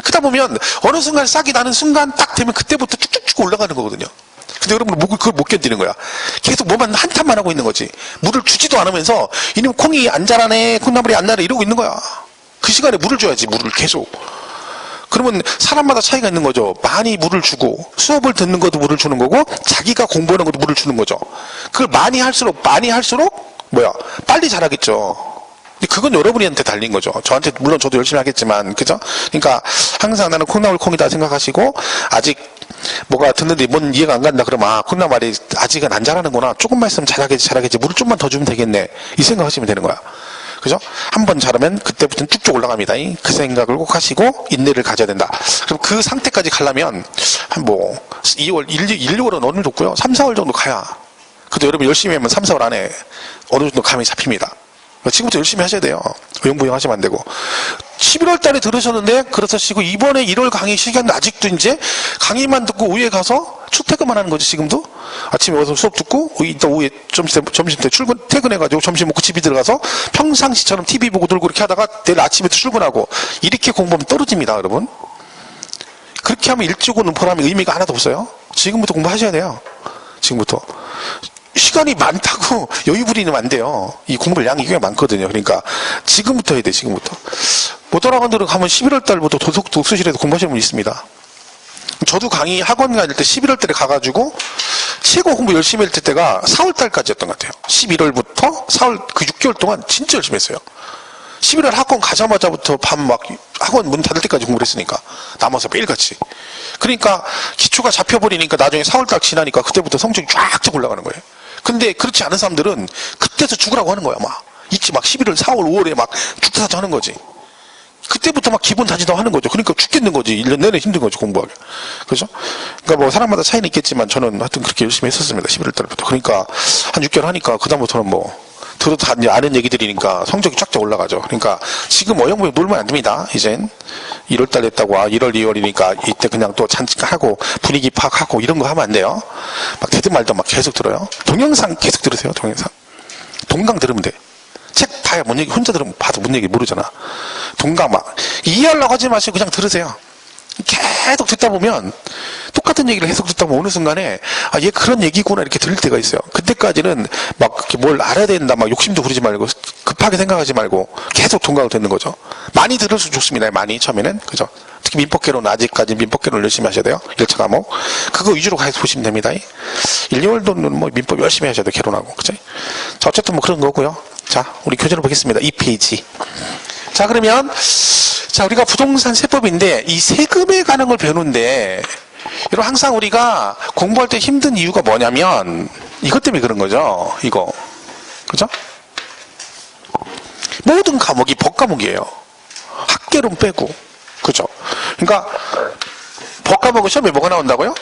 그러다 보면 어느 순간 싹이 나는 순간 딱 되면 그때부터 쭉쭉쭉 올라가는 거거든요. 근데 여러분은 그걸 못 견디는 거야. 계속 뭐만 한탄만 하고 있는 거지. 물을 주지도 않으면서 이놈 콩이 안 자라네, 콩나물이 안 나네 이러고 있는 거야. 그 시간에 물을 줘야지, 물을 계속. 그러면 사람마다 차이가 있는 거죠. 많이 물을 주고 수업을 듣는 것도 물을 주는 거고 자기가 공부하는 것도 물을 주는 거죠. 그걸 많이 할수록 빨리 자라겠죠. 근데 그건 여러분한테 달린 거죠. 저한테 물론 저도 열심히 하겠지만 그죠? 그러니까 항상 나는 콩나물 콩이다 생각하시고 아직 뭐가 듣는데 뭔 이해가 안 간다 그러면 콩나물이 아직은 안 자라는구나. 조금만 있으면 자라겠지. 물을 좀만 더 주면 되겠네. 이 생각하시면 되는 거야. 그죠? 한번 자르면 그때부터는 쭉쭉 올라갑니다. 그 생각을 꼭 하시고 인내를 가져야 된다. 그럼 그 상태까지 가려면 한 2월, 1, 2월은 어느 정도 좋고요. 3, 4월 정도 가야. 그래도 여러분 열심히 하면 3, 4월 안에 어느 정도 감이 잡힙니다. 지금부터 열심히 하셔야 돼요. 부영 하시면 안 되고. 11월 달에 들으셨는데 그렇다시고 이번에 1월 강의 시간 아직도 이제 강의만 듣고 오후에 가서 출퇴근만 하는 거지. 지금도 아침에 와서 수업 듣고 이따 오후에 점심 때 퇴근해가지고 점심 먹고 집에 들어가서 평상시처럼 TV 보고 놀고 이렇게 하다가 내일 아침에 출근하고 이렇게 공부하면 떨어집니다. 여러분 그렇게 하면 일찍 오는 보람이 의미가 하나도 없어요. 지금부터 공부하셔야 돼요. 지금부터 시간이 많다고 여유 부리면 안 돼요. 이 공부할 양이 꽤 많거든요. 그러니까 지금부터 해야 돼. 지금부터. 모tor 학원들은 가면 11월 달부터 독서실에서 공부하시는 분 있습니다. 저도 강의 학원 다닐 때 11월 달에 가가지고 최고 공부 열심히 했을 때가 4월 달까지였던 것 같아요. 11월부터 4월 그 6개월 동안 진짜 열심히 했어요. 11월 학원 가자마자부터 밤 학원 문 닫을 때까지 공부를 했으니까 남아서 매일같이. 그러니까 기초가 잡혀버리니까 나중에 4월 달 지나니까 그때부터 성적이 쫙쫙 올라가는 거예요. 근데 그렇지 않은 사람들은 그때서 죽으라고 하는 거야. 있지 11월 4월 5월에 죽다사자 하는 거지. 그때부터 기본 다지도 하는 거죠. 그러니까 죽겠는 거지. 1년 내내 힘든 거지, 공부하기. 그죠? 그러니까 사람마다 차이는 있겠지만 저는 하여튼 그렇게 열심히 했었습니다. 11월 달부터. 그러니까 한 6개월 하니까 그다음부터는 들어도 다 아는 얘기들이니까 성적이 쫙쫙 올라가죠. 그러니까 지금 어영부영 놀면 안 됩니다. 이젠 1월 달 됐다고 1월, 2월이니까 이때 그냥 또 잔뜩하고 분위기 파악하고 이런 거 하면 안 돼요. 되든 말든 계속 들어요. 동영상 계속 들으세요. 동영상. 동강 들으면 돼. 책 봐야 뭔 얘기 혼자 들으면 봐도 뭔 얘기 모르잖아. 동강 이해하려고 하지 마시고 그냥 들으세요. 계속 듣다 보면 똑같은 얘기를 계속 듣다 보면 어느 순간에 얘 그런 얘기구나 이렇게 들릴 때가 있어요. 그때까지는 뭘 알아야 된다 욕심도 부리지 말고 급하게 생각하지 말고 계속 동강을 듣는 거죠. 많이 들을수록 좋습니다. 많이 처음에는. 그죠? 특히 민법개론은 아직까지 민법개론을 열심히 하셔야 돼요. 1차 과목. 그거 위주로 가서 보시면 됩니다. 1, 2월도는 민법 열심히 하셔야 돼요. 개론하고. 그죠? 자, 어쨌든 그런 거고요. 자, 우리 교재를 보겠습니다. 2페이지. 자, 그러면 우리가 부동산 세법인데 이 세금에 관한 걸 배우는데 여러분 항상 우리가 공부할 때 힘든 이유가 뭐냐면 이것 때문에 그런 거죠. 이거. 그죠? 모든 과목이 법과목이에요. 학계론 빼고. 그죠? 그러니까 법과목은 시험에 뭐가 나온다고요?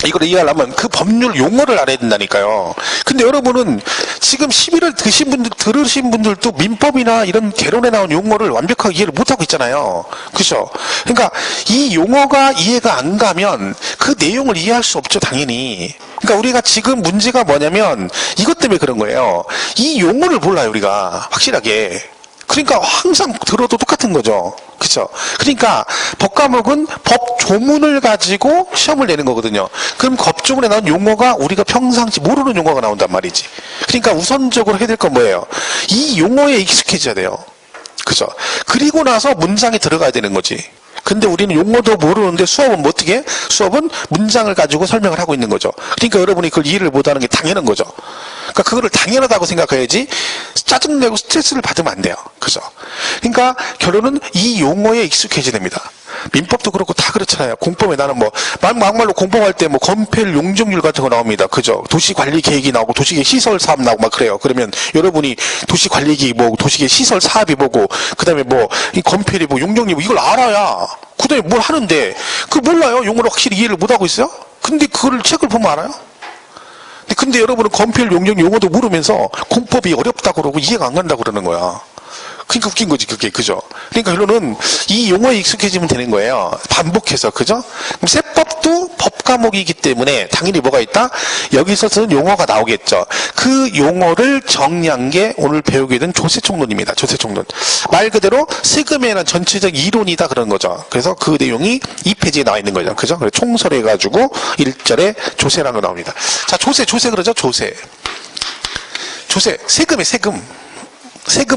이걸 이해하려면 그 법률 용어를 알아야 된다니까요. 근데 여러분은 지금 시비를 들으신 분들도 민법이나 이런 개론에 나온 용어를 완벽하게 이해를 못하고 있잖아요. 그죠? 그러니까 이 용어가 이해가 안 가면 그 내용을 이해할 수 없죠, 당연히. 그러니까 우리가 지금 문제가 뭐냐면 이것 때문에 그런 거예요. 이 용어를 몰라요, 우리가. 확실하게. 그러니까 항상 들어도 똑같은 거죠. 그쵸? 그러니까 법과목은 법 조문을 가지고 시험을 내는 거거든요. 그럼 법조문에 나온 용어가 우리가 평상시 모르는 용어가 나온단 말이지. 그러니까 우선적으로 해야 될 건 뭐예요? 이 용어에 익숙해져야 돼요. 그죠? 그리고 나서 문장에 들어가야 되는 거지. 근데 우리는 용어도 모르는데 수업은 뭐 어떻게 해? 수업은 문장을 가지고 설명을 하고 있는 거죠. 그러니까 여러분이 그걸 이해를 못하는 게 당연한 거죠. 그러니까 그거를 당연하다고 생각해야지 짜증내고 스트레스를 받으면 안 돼요. 그죠? 그러니까 결론은 이 용어에 익숙해져야 됩니다. 민법도 그렇고 다 그렇잖아요. 공법에 나는 뭐 막말로 공법할 때 뭐 건폐율 용적률 같은 거 나옵니다. 그죠? 도시관리 계획이 나오고 도시계획 시설 사업 나오고 막 그래요. 그러면 여러분이 도시관리 계획이 뭐고 도시계획 시설 사업이 뭐고 그다음에 뭐 이 건폐율이 뭐 용적률 뭐 이걸 알아야 그다음에 뭘 하는데 그걸 몰라요. 용어를 확실히 이해를 못 하고 있어요. 근데 그걸 책을 보면 알아요. 근데 여러분은 건폐율 용적 용어도 모르면서 공법이 어렵다고 그러고 이해가 안 간다고 그러는 거야. 그러니까 웃긴 거지, 그게. 그죠? 그러니까 결론은 이 용어에 익숙해지면 되는 거예요. 반복해서. 그죠? 그럼 세법도 법 과목이기 때문에 당연히 뭐가 있다? 여기서는 용어가 나오겠죠. 그 용어를 정리한 게 오늘 배우게 된 조세총론입니다. 조세총론. 말 그대로 세금에 대한 전체적 이론이다 그런 거죠. 그래서 그 내용이 2페이지에 나와 있는 거죠. 그죠? 그래서 총설해가지고 1절에 조세라는 거 나옵니다. 자, 조세 그러죠? 조세, 세금에 세금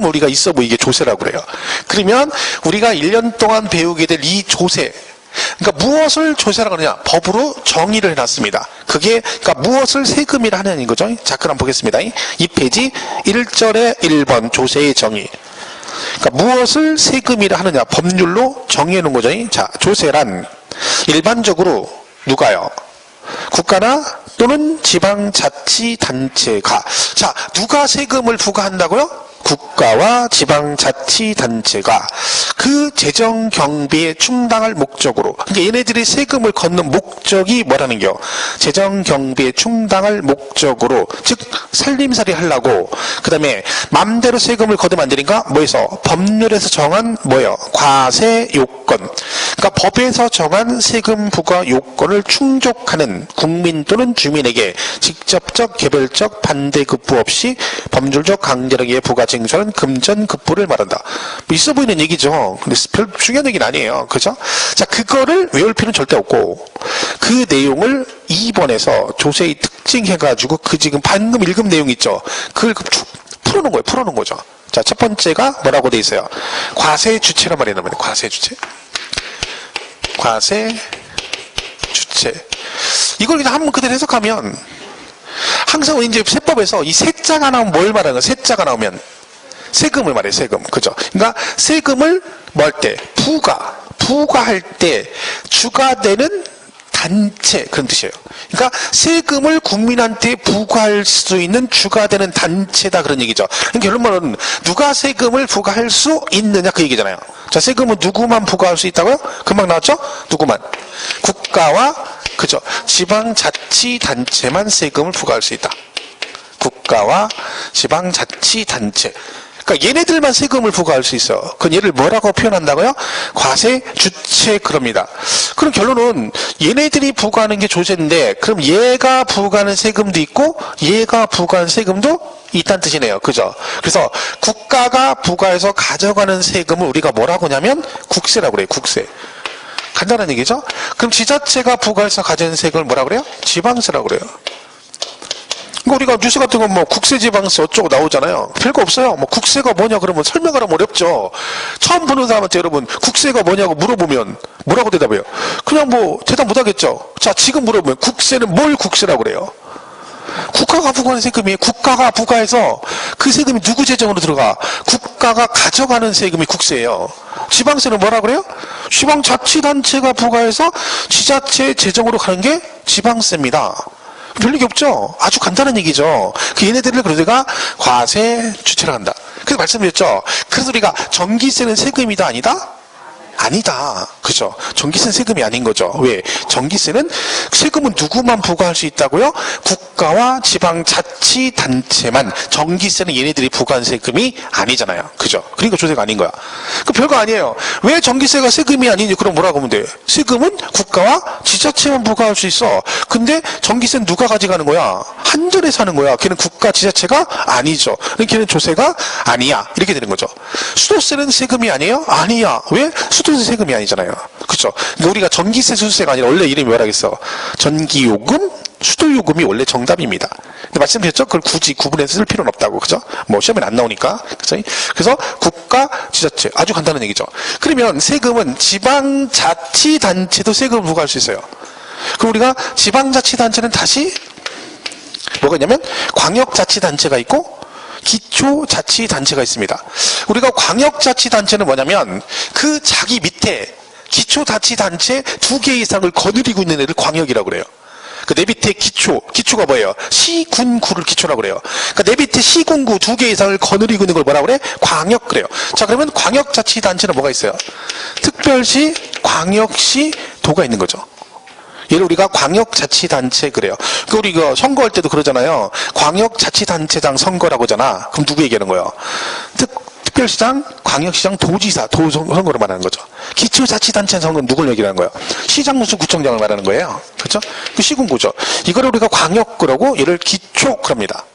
우리가 있어 보이게 조세라고 그래요. 그러면 우리가 1년 동안 배우게 될 이 조세, 그러니까 무엇을 조세라고 하느냐? 법으로 정의를 해놨습니다. 그게 그러니까 무엇을 세금이라 하는 거죠. 자, 그럼 보겠습니다. 2페이지 1절에 1번 조세의 정의. 그러니까 무엇을 세금이라 하느냐? 법률로 정의해 놓은 거죠. 자, 조세란 일반적으로 누가요? 국가나 또는 지방자치단체가. 자, 누가 세금을 부과한다고요? 국가와 지방자치단체가 그 재정경비에 충당할 목적으로. 그러니까 얘네들이 세금을 걷는 목적이 뭐라는겨? 재정경비에 충당할 목적으로. 즉 살림살이 하려고. 그 다음에 맘대로 세금을 걷으면 안 되니까 뭐에서? 법률에서 정한 뭐예요? 과세 요건. 그러니까 법에서 정한 세금 부과 요건을 충족하는 국민 또는 주민에게 직접적 개별적 반대급부 없이 법률적 강제력의 부과 징수는 금전급부를 말한다. 뭐 있어 보이는 얘기죠. 근데 별 중요한 얘기는 아니에요. 그죠? 자, 그거를 외울 필요는 절대 없고 그 내용을 2번에서 조세의 특징 해가지고 그 지금 방금 읽은 내용 있죠. 그걸 풀어놓은 거예요. 풀어놓은 거죠. 자, 첫 번째가 뭐라고 돼 있어요? 과세 주체란 말이 나옵니다. 과세 주체. 과세 주체. 이걸 그냥 한번 그대로 해석하면 항상 이제 세법에서 이 세자가 나오면 뭘 말하는 거야? 세자가 나오면 세금을 말해요. 세금. 그죠? 그러니까 세금을 뭐 할 때? 부과할 때 주가 되는 단체, 그런 뜻이에요. 그러니까 세금을 국민한테 부과할 수 있는 주가 되는 단체다, 그런 얘기죠. 그러니까 결론은 누가 세금을 부과할 수 있느냐 그 얘기잖아요. 자, 세금은 누구만 부과할 수 있다고요? 금방 나왔죠? 누구만? 국가와 그죠? 지방자치단체만 세금을 부과할 수 있다. 국가와 지방자치단체. 그러니까 얘네들만 세금을 부과할 수 있어. 그건 얘를 뭐라고 표현한다고요? 과세 주체 그럽니다. 그럼 결론은 얘네들이 부과하는 게 조세인데 그럼 얘가 부과하는 세금도 있고 얘가 부과하는 세금도 있다는 뜻이네요. 그죠? 그래서 국가가 부과해서 가져가는 세금을 우리가 뭐라고 하냐면 국세라고 그래요. 국세. 간단한 얘기죠? 그럼 지자체가 부과해서 가져는 세금을 뭐라 그래요? 지방세라고 그래요. 그러니까 우리가 뉴스 같은 건 뭐 국세 지방세 어쩌고 나오잖아요. 별거 없어요. 뭐 국세가 뭐냐 그러면 설명을 하면 어렵죠. 처음 보는 사람한테 여러분 국세가 뭐냐고 물어보면 뭐라고 대답해요? 그냥 뭐 대답 못 하겠죠. 자, 지금 물어보면 국세는 뭘 국세라고 그래요? 국가가 부과하는 세금이 국가가 부과해서 그 세금이 누구 재정으로 들어가? 국가가 가져가는 세금이 국세예요. 지방세는 뭐라 그래요? 지방자치단체가 부과해서 지자체 재정으로 가는 게 지방세입니다. 별 얘기 없죠? 아주 간단한 얘기죠. 그 얘네들을 그러다가 과세 주체를 한다. 그래서 말씀드렸죠. 그래서 우리가 전기세는 세금이다 아니다? 아니다. 그죠? 전기세는 세금이 아닌 거죠. 왜? 전기세는 세금은 누구만 부과할 수 있다고요? 국가와 지방자치단체만. 전기세는 얘네들이 부과한 세금이 아니잖아요. 그죠? 그러니까 조세가 아닌 거야. 그 별거 아니에요. 왜 전기세가 세금이 아니니? 그럼 뭐라고 하면 돼? 세금은 국가와 지자체만 부과할 수 있어. 근데 전기세는 누가 가져가는 거야? 한전에서 하는 거야. 걔는 국가 지자체가 아니죠. 그러니까 걔는 조세가 아니야. 이렇게 되는 거죠. 수도세는 세금이 아니에요? 아니야. 왜? 수도세 세금이 아니잖아요. 그쵸? 그러니까 우리가 전기세, 수도세가 아니라 원래 이름이 뭐라겠어? 전기요금, 수도요금이 원래 정답입니다. 근데 말씀드렸죠? 그걸 굳이 구분해서 쓸 필요는 없다고. 그죠? 뭐 시험에 안 나오니까. 그죠? 그래서 국가, 지자체. 아주 간단한 얘기죠. 그러면 세금은 지방자치단체도 세금을 부과할 수 있어요. 그럼 우리가 지방자치단체는 다시 뭐가 있냐면 광역자치단체가 있고 기초자치단체가 있습니다. 우리가 광역자치단체는 뭐냐면 그 자기 밑에 기초자치단체 2개 이상을 거느리고 있는 애를 광역이라고 그래요. 그 내 밑에 기초가 뭐예요? 시, 군, 구를 기초라고 그래요. 그러니까 내 밑에 시, 군, 구 2개 이상을 거느리고 있는 걸 뭐라고 그래? 광역 그래요. 자, 그러면 광역자치단체는 뭐가 있어요? 특별시, 광역시, 도가 있는 거죠. 얘를 우리가 광역자치단체 그래요. 그 우리 그 선거할 때도 그러잖아요. 광역자치단체장 선거라고 하잖아. 그럼 누구 얘기하는 거예요? 특별시장, 광역시장, 도지사, 선거를 말하는 거죠. 기초자치단체 선거는 누굴 얘기하는 거예요? 시장, 군수, 구청장을 말하는 거예요. 그렇죠? 그 시군구죠. 이거를 우리가 광역 그러고 얘를 기초 그럽니다.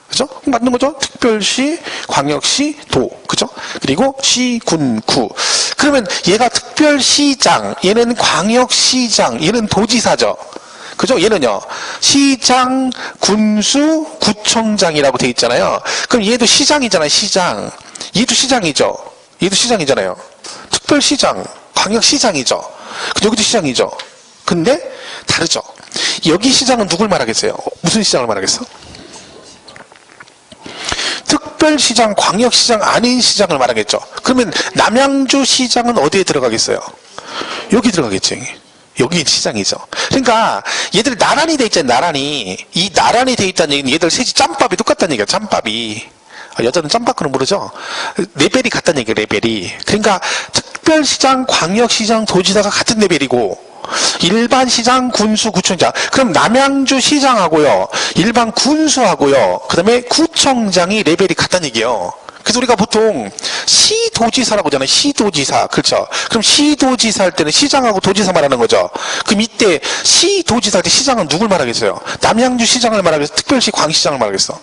그죠? 맞는 거죠? 특별시, 광역시, 도. 그죠? 그리고 시, 군, 구. 그러면 얘가 특별시장, 얘는 광역시장, 얘는 도지사죠. 그죠? 얘는요, 시장, 군수, 구청장이라고 돼 있잖아요. 그럼 얘도 시장이잖아요, 시장. 얘도 시장이죠. 얘도 시장이잖아요. 특별시장, 광역시장이죠. 여기도 시장이죠. 근데 다르죠. 여기 시장은 누굴 말하겠어요? 무슨 시장을 말하겠어? 특별시장, 광역시장 아닌 시장을 말하겠죠. 그러면 남양주 시장은 어디에 들어가겠어요? 여기 들어가겠지. 여기 시장이죠. 그러니까 얘들 나란히 돼 있잖아요. 나란히. 이 나란히 돼 있다는 얘기는 얘들 셋이 짬밥이 똑같다는 얘기야. 짬밥이. 여자는 짬밥그는 모르죠? 레벨이 같다는 얘기야. 레벨이. 그러니까 특별시장, 광역시장, 도지사가 같은 레벨이고 일반 시장, 군수, 구청장. 그럼 남양주 시장하고요, 일반 군수하고요, 그 다음에 구청장이 레벨이 같다는 얘기예요. 그래서 우리가 보통 시도지사라고 하잖아요. 시도지사. 그렇죠? 그럼 시도지사 할 때는 시장하고 도지사 말하는 거죠. 그럼 이때 시도지사 할 때 시장은 누굴 말하겠어요? 남양주 시장을 말하겠어? 특별시 광시장을 말하겠어?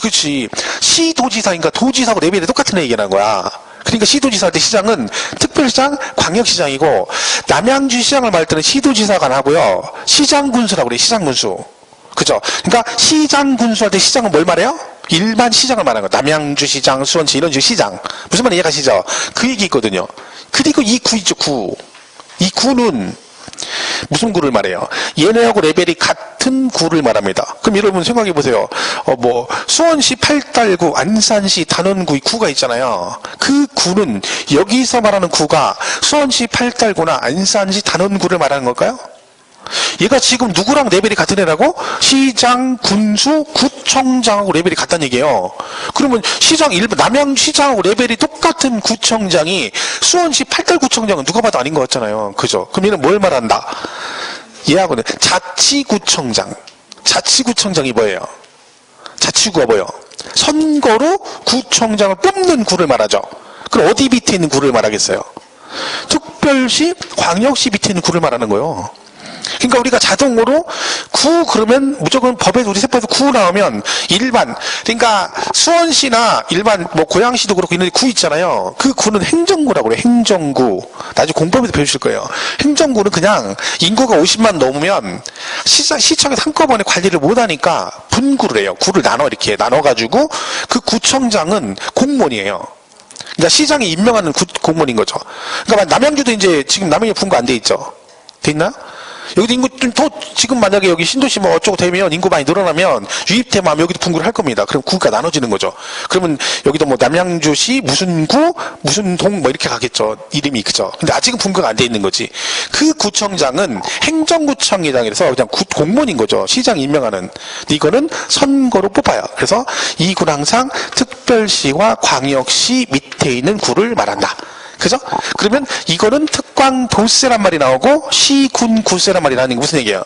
그치. 시도지사니까 도지사하고 레벨이 똑같은 얘기라는 거야. 그러니까 시도지사 할 때 시장은 특별시장, 광역시장이고 남양주 시장을 말할 때는 시도지사가 안 하고요. 시장군수라고 그래요. 시장군수. 그죠? 그러니까 시장군수 할 때 시장은 뭘 말해요? 일반 시장을 말하는 거예요. 남양주 시장, 수원시 이런 식으로 시장. 무슨 말인지 이해가시죠? 그 얘기 있거든요. 그리고 이 구 있죠. 구. 이 구는 무슨 구를 말해요? 얘네하고 레벨이 같은 구를 말합니다. 그럼 여러분 생각해 보세요. 뭐 수원시 팔달구, 안산시 단원구 이 구가 있잖아요. 그 구는 여기서 말하는 구가 수원시 팔달구나 안산시 단원구를 말하는 걸까요? 얘가 지금 누구랑 레벨이 같은 애라고? 시장, 군수, 구청장하고 레벨이 같다는 얘기예요. 그러면 시장, 일반 남양시장하고 레벨이 똑같은 구청장이 수원시 팔달구청장은 누가 봐도 아닌 것 같잖아요. 그죠? 그럼 얘는 뭘 말한다? 얘하고는 자치구청장. 자치구청장이 뭐예요? 자치구가 뭐예요? 선거로 구청장을 뽑는 구를 말하죠. 그럼 어디 밑에 있는 구를 말하겠어요? 특별시, 광역시 밑에 있는 구를 말하는 거예요. 그러니까 우리가 자동으로 구 그러면 무조건 법에서 우리 세법에서 구 나오면 일반, 그러니까 수원시나 일반 뭐 고양시도 그렇고 이런 구 있잖아요. 그 구는 행정구라고 그래요. 행정구. 나중에 공법에서 배우실 거예요. 행정구는 그냥 인구가 50만 넘으면 시청에서 한꺼번에 관리를 못하니까 분구를 해요. 구를 나눠 이렇게 나눠가지고 그 구청장은 공무원이에요. 그러니까 시장이 임명하는 공무원인 거죠. 그러니까 남양주도 이제 지금 남양주 분구 안 돼 있죠. 돼 있나? 여기도 인구 좀 더, 지금 만약에 여기 신도시 뭐 어쩌고 되면 인구 많이 늘어나면 유입되면 여기도 분구를 할 겁니다. 그럼 구가 나눠지는 거죠. 그러면 여기도 뭐 남양주시 무슨 구, 무슨 동 뭐 이렇게 가겠죠. 이름이 그죠. 근데 아직은 분구가 안 돼 있는 거지. 그 구청장은 행정구청이라서 그냥 공무원인 거죠. 시장 임명하는. 근데 이거는 선거로 뽑아요. 그래서 이 구는 항상 특별시와 광역시 밑에 있는 구를 말한다. 그죠? 그러면 이거는 특광도세란 말이 나오고 시군구세란 말이 나오는 게 무슨 얘기예요?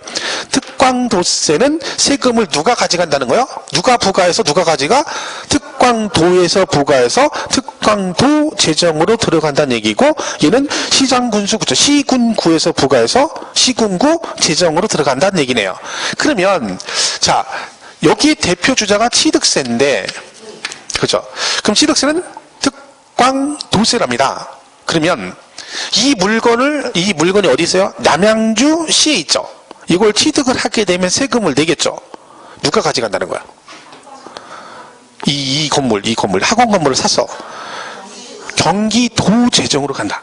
특광도세는 세금을 누가 가져간다는 거예요? 누가 부과해서 누가 가져가? 특광도에서 부과해서 특광도 재정으로 들어간다는 얘기고, 얘는 시장군수 그죠? 시군구에서 부과해서 시군구 재정으로 들어간다는 얘기네요. 그러면 자, 여기 대표 주자가 취득세인데, 그죠? 그럼 취득세는 특광도세랍니다. 그러면 이 물건이 어디 있어요? 남양주시에 있죠. 이걸 취득을 하게 되면 세금을 내겠죠. 누가 가져간다는 거야? 이 건물 학원 건물을 사서 경기도 재정으로 간다.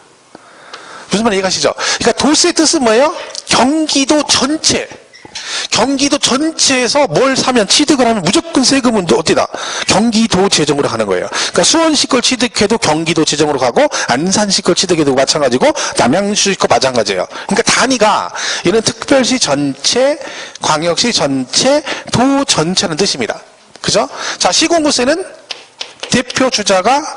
무슨 말 이해가시죠? 그러니까 도세의 뜻은 뭐예요? 경기도 전체에서 뭘 사면 취득을 하면 무조건 세금은 어디다? 경기도 재정으로 가는 거예요. 그러니까 수원시 걸 취득해도 경기도 재정으로 가고, 안산시 걸 취득해도 마찬가지고, 남양주시 거 마찬가지예요. 그러니까 단위가 얘는 특별시 전체, 광역시 전체, 도 전체라는 뜻입니다. 그죠? 자, 시군구세는 대표 주자가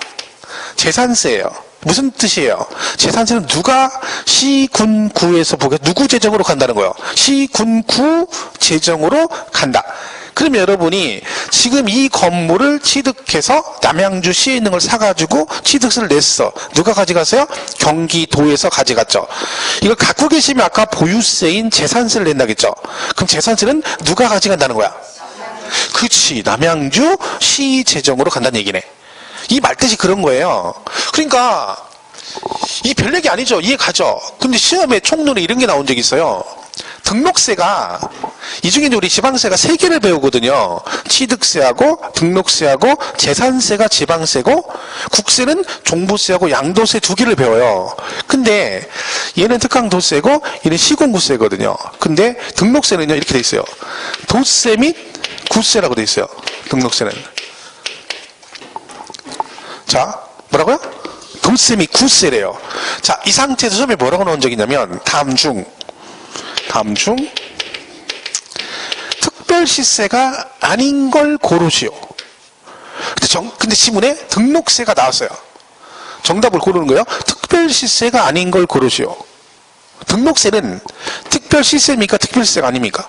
재산세예요. 무슨 뜻이에요? 재산세는 누가 시군구에서 보게 누구 재정으로 간다는 거예요? 시군구 재정으로 간다. 그러면 여러분이 지금 이 건물을 취득해서 남양주시에 있는 걸 사가지고 취득세를 냈어. 누가 가져갔어요? 경기도에서 가져갔죠. 이걸 갖고 계시면 아까 보유세인 재산세를 낸다겠죠. 그럼 재산세는 누가 가져간다는 거야? 그치, 남양주시 재정으로 간다는 얘기네. 이 말뜻이 그런 거예요. 그러니까 이 별 얘기 아니죠. 이해 가죠. 근데 시험에 총론에 이런 게 나온 적이 있어요. 등록세가, 이 중에 우리 지방세가 3개를 배우거든요. 취득세하고 등록세하고 재산세가 지방세고, 국세는 종부세하고 양도세 2개를 배워요. 근데 얘는 특강도세고 얘는 시군구세거든요. 근데 등록세는요 이렇게 돼 있어요. 도세 및 구세라고 돼 있어요. 등록세는. 자, 뭐라고요? 도세 및 구세래요. 자, 이 상태에서 처음에 뭐라고 나온 적이 있냐면, 다음 중 특별시세가 아닌 걸 고르시오. 근데 지문에 등록세가 나왔어요. 정답을 고르는 거예요. 특별시세가 아닌 걸 고르시오. 등록세는 특별시세입니까? 특별시세가 아닙니까?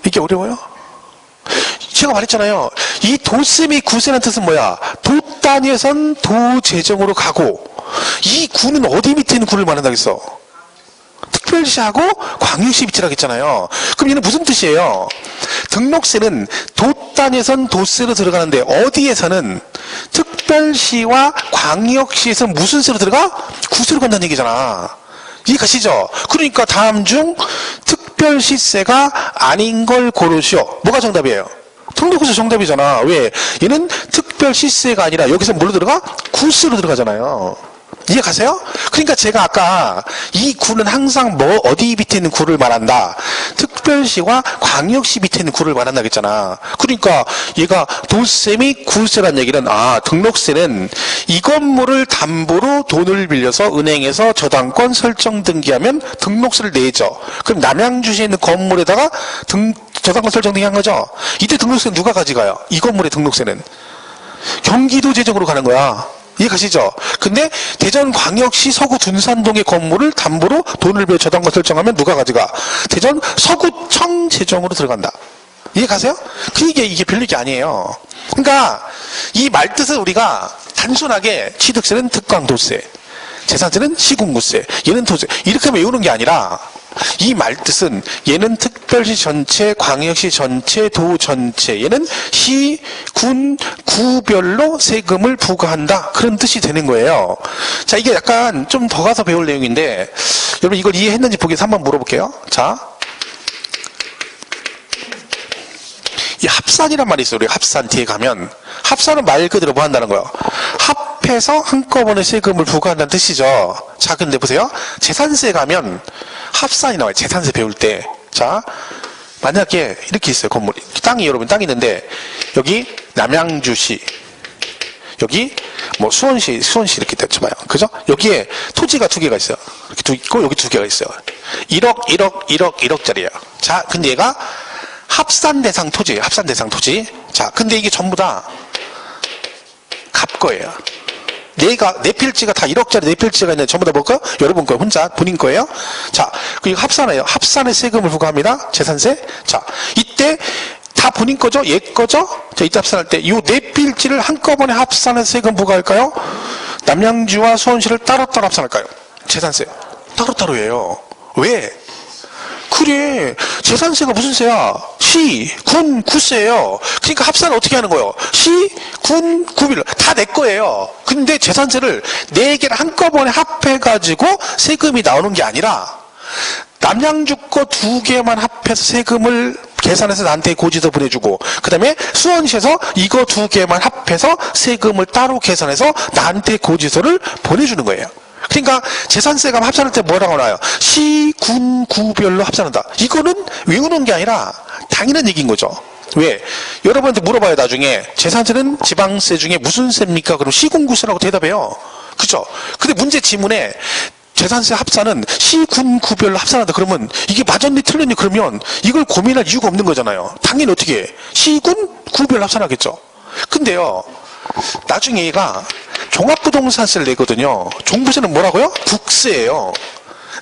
이게 어려워요? 제가 말했잖아요. 이 도세 및 구세라는 뜻은 뭐야? 도 단위에선 도 재정으로 가고, 이 구는 어디 밑에 있는 구를 말한다겠어? 특별시하고 광역시 밑이라고 했잖아요. 그럼 얘는 무슨 뜻이에요? 등록세는 도 단위에선 도세로 들어가는데, 어디에서는 특별시와 광역시에서 무슨 세로 들어가? 구세로 간다는 얘기잖아. 이해가시죠? 그러니까 다음 중 특별시세가 아닌 걸 고르시오. 뭐가 정답이에요? 등록세 정답이잖아. 왜? 얘는 특별시세가 아니라 여기서 뭘로 들어가? 구세로 들어가잖아요. 이해가세요? 그러니까 제가 아까 이 구는 항상 어디 밑에 있는 구를 말한다. 특별시와 광역시 밑에 있는 구를 말한다 했잖아. 그러니까 얘가 도세 및 구세란 얘기는, 등록세는 이 건물을 담보로 돈을 빌려서 은행에서 저당권 설정 등기하면 등록세를 내죠. 그럼 남양주시에 있는 건물에다가 저당권 설정 등기한 거죠. 이때 등록세는 누가 가져가요? 이 건물의 등록세는 경기도 재정으로 가는 거야. 이해가시죠? 근데 대전광역시 서구 둔산동의 건물을 담보로 돈을 빌려 저당권 설정하면 누가 가져가? 대전 서구청 재정으로 들어간다. 이해가세요? 이게 별 얘기 아니에요. 그러니까 이 말뜻을 우리가 단순하게 취득세는 특광도세, 재산세는 시군구세, 얘는 도세, 이렇게 외우는 게 아니라, 이 말뜻은 얘는 특별시 전체, 광역시 전체, 도 전체, 얘는 시, 군, 구별로 세금을 부과한다. 그런 뜻이 되는 거예요. 자, 이게 약간 좀 더 가서 배울 내용인데, 여러분 이걸 이해했는지 보기 위해서 한번 물어볼게요. 자, 이 합산이란 말이 있어요. 우리 합산 뒤에 가면, 합산은 말 그대로 뭐 한다는 거예요? 합해서 한꺼번에 세금을 부과한다는 뜻이죠. 자, 근데 보세요. 재산세 가면 합산이 나와요. 재산세 배울 때. 자, 만약에 이렇게 있어요. 건물이. 땅이 여러분 땅이 있는데 여기 남양주시, 여기 뭐 수원시 이렇게 됐잖아요. 그죠? 여기에 토지가 두 개가 있어요. 이렇게 두 있고 여기 두 개가 있어요. 1억짜리예요. 자, 근데 얘가 합산 대상 토지예요. 합산 대상 토지. 자, 근데 이게 전부 다 갑 거예요. 네 필지가 다 1억짜리 네 필지가 있는데 전부 다 뭘까요? 여러분 거 혼자 본인 거예요. 자, 그리고 합산해요. 합산의 세금을 부과합니다. 재산세. 자, 이때 다 본인 거죠? 얘 거죠? 자, 이때 합산할 때 이 네 필지를 한꺼번에 합산해서 세금 부과할까요? 남양주와 수원시를 따로따로 합산할까요? 재산세 따로따로 해요. 왜? 그래, 재산세가 무슨 세야? 시, 군, 구세예요. 그러니까 합산을 어떻게 하는 거예요? 시, 군, 구빌 다 내 거예요. 근데 재산세를 네 개를 한꺼번에 합해가지고 세금이 나오는 게 아니라 남양주 거 두 개만 합해서 세금을 계산해서 나한테 고지서 보내주고, 그 다음에 수원시에서 이거 두 개만 합해서 세금을 따로 계산해서 나한테 고지서를 보내주는 거예요. 그러니까 재산세가 합산할 때 뭐라고 나와요? 시, 군, 구별로 합산한다. 이거는 외우는 게 아니라 당연한 얘기인 거죠. 왜? 여러분한테 물어봐요. 나중에 재산세는 지방세 중에 무슨 세입니까? 그럼 시군구세라고 대답해요. 그죠? 근데 문제 지문에 재산세 합산은 시, 군, 구별로 합산한다. 그러면 이게 맞았니 틀렸니? 그러면 이걸 고민할 이유가 없는 거잖아요. 당연히 어떻게 해? 시, 군, 구별로 합산하겠죠. 근데요, 나중에 얘가 종합부동산세를 내거든요. 종부세는 뭐라고요? 국세예요.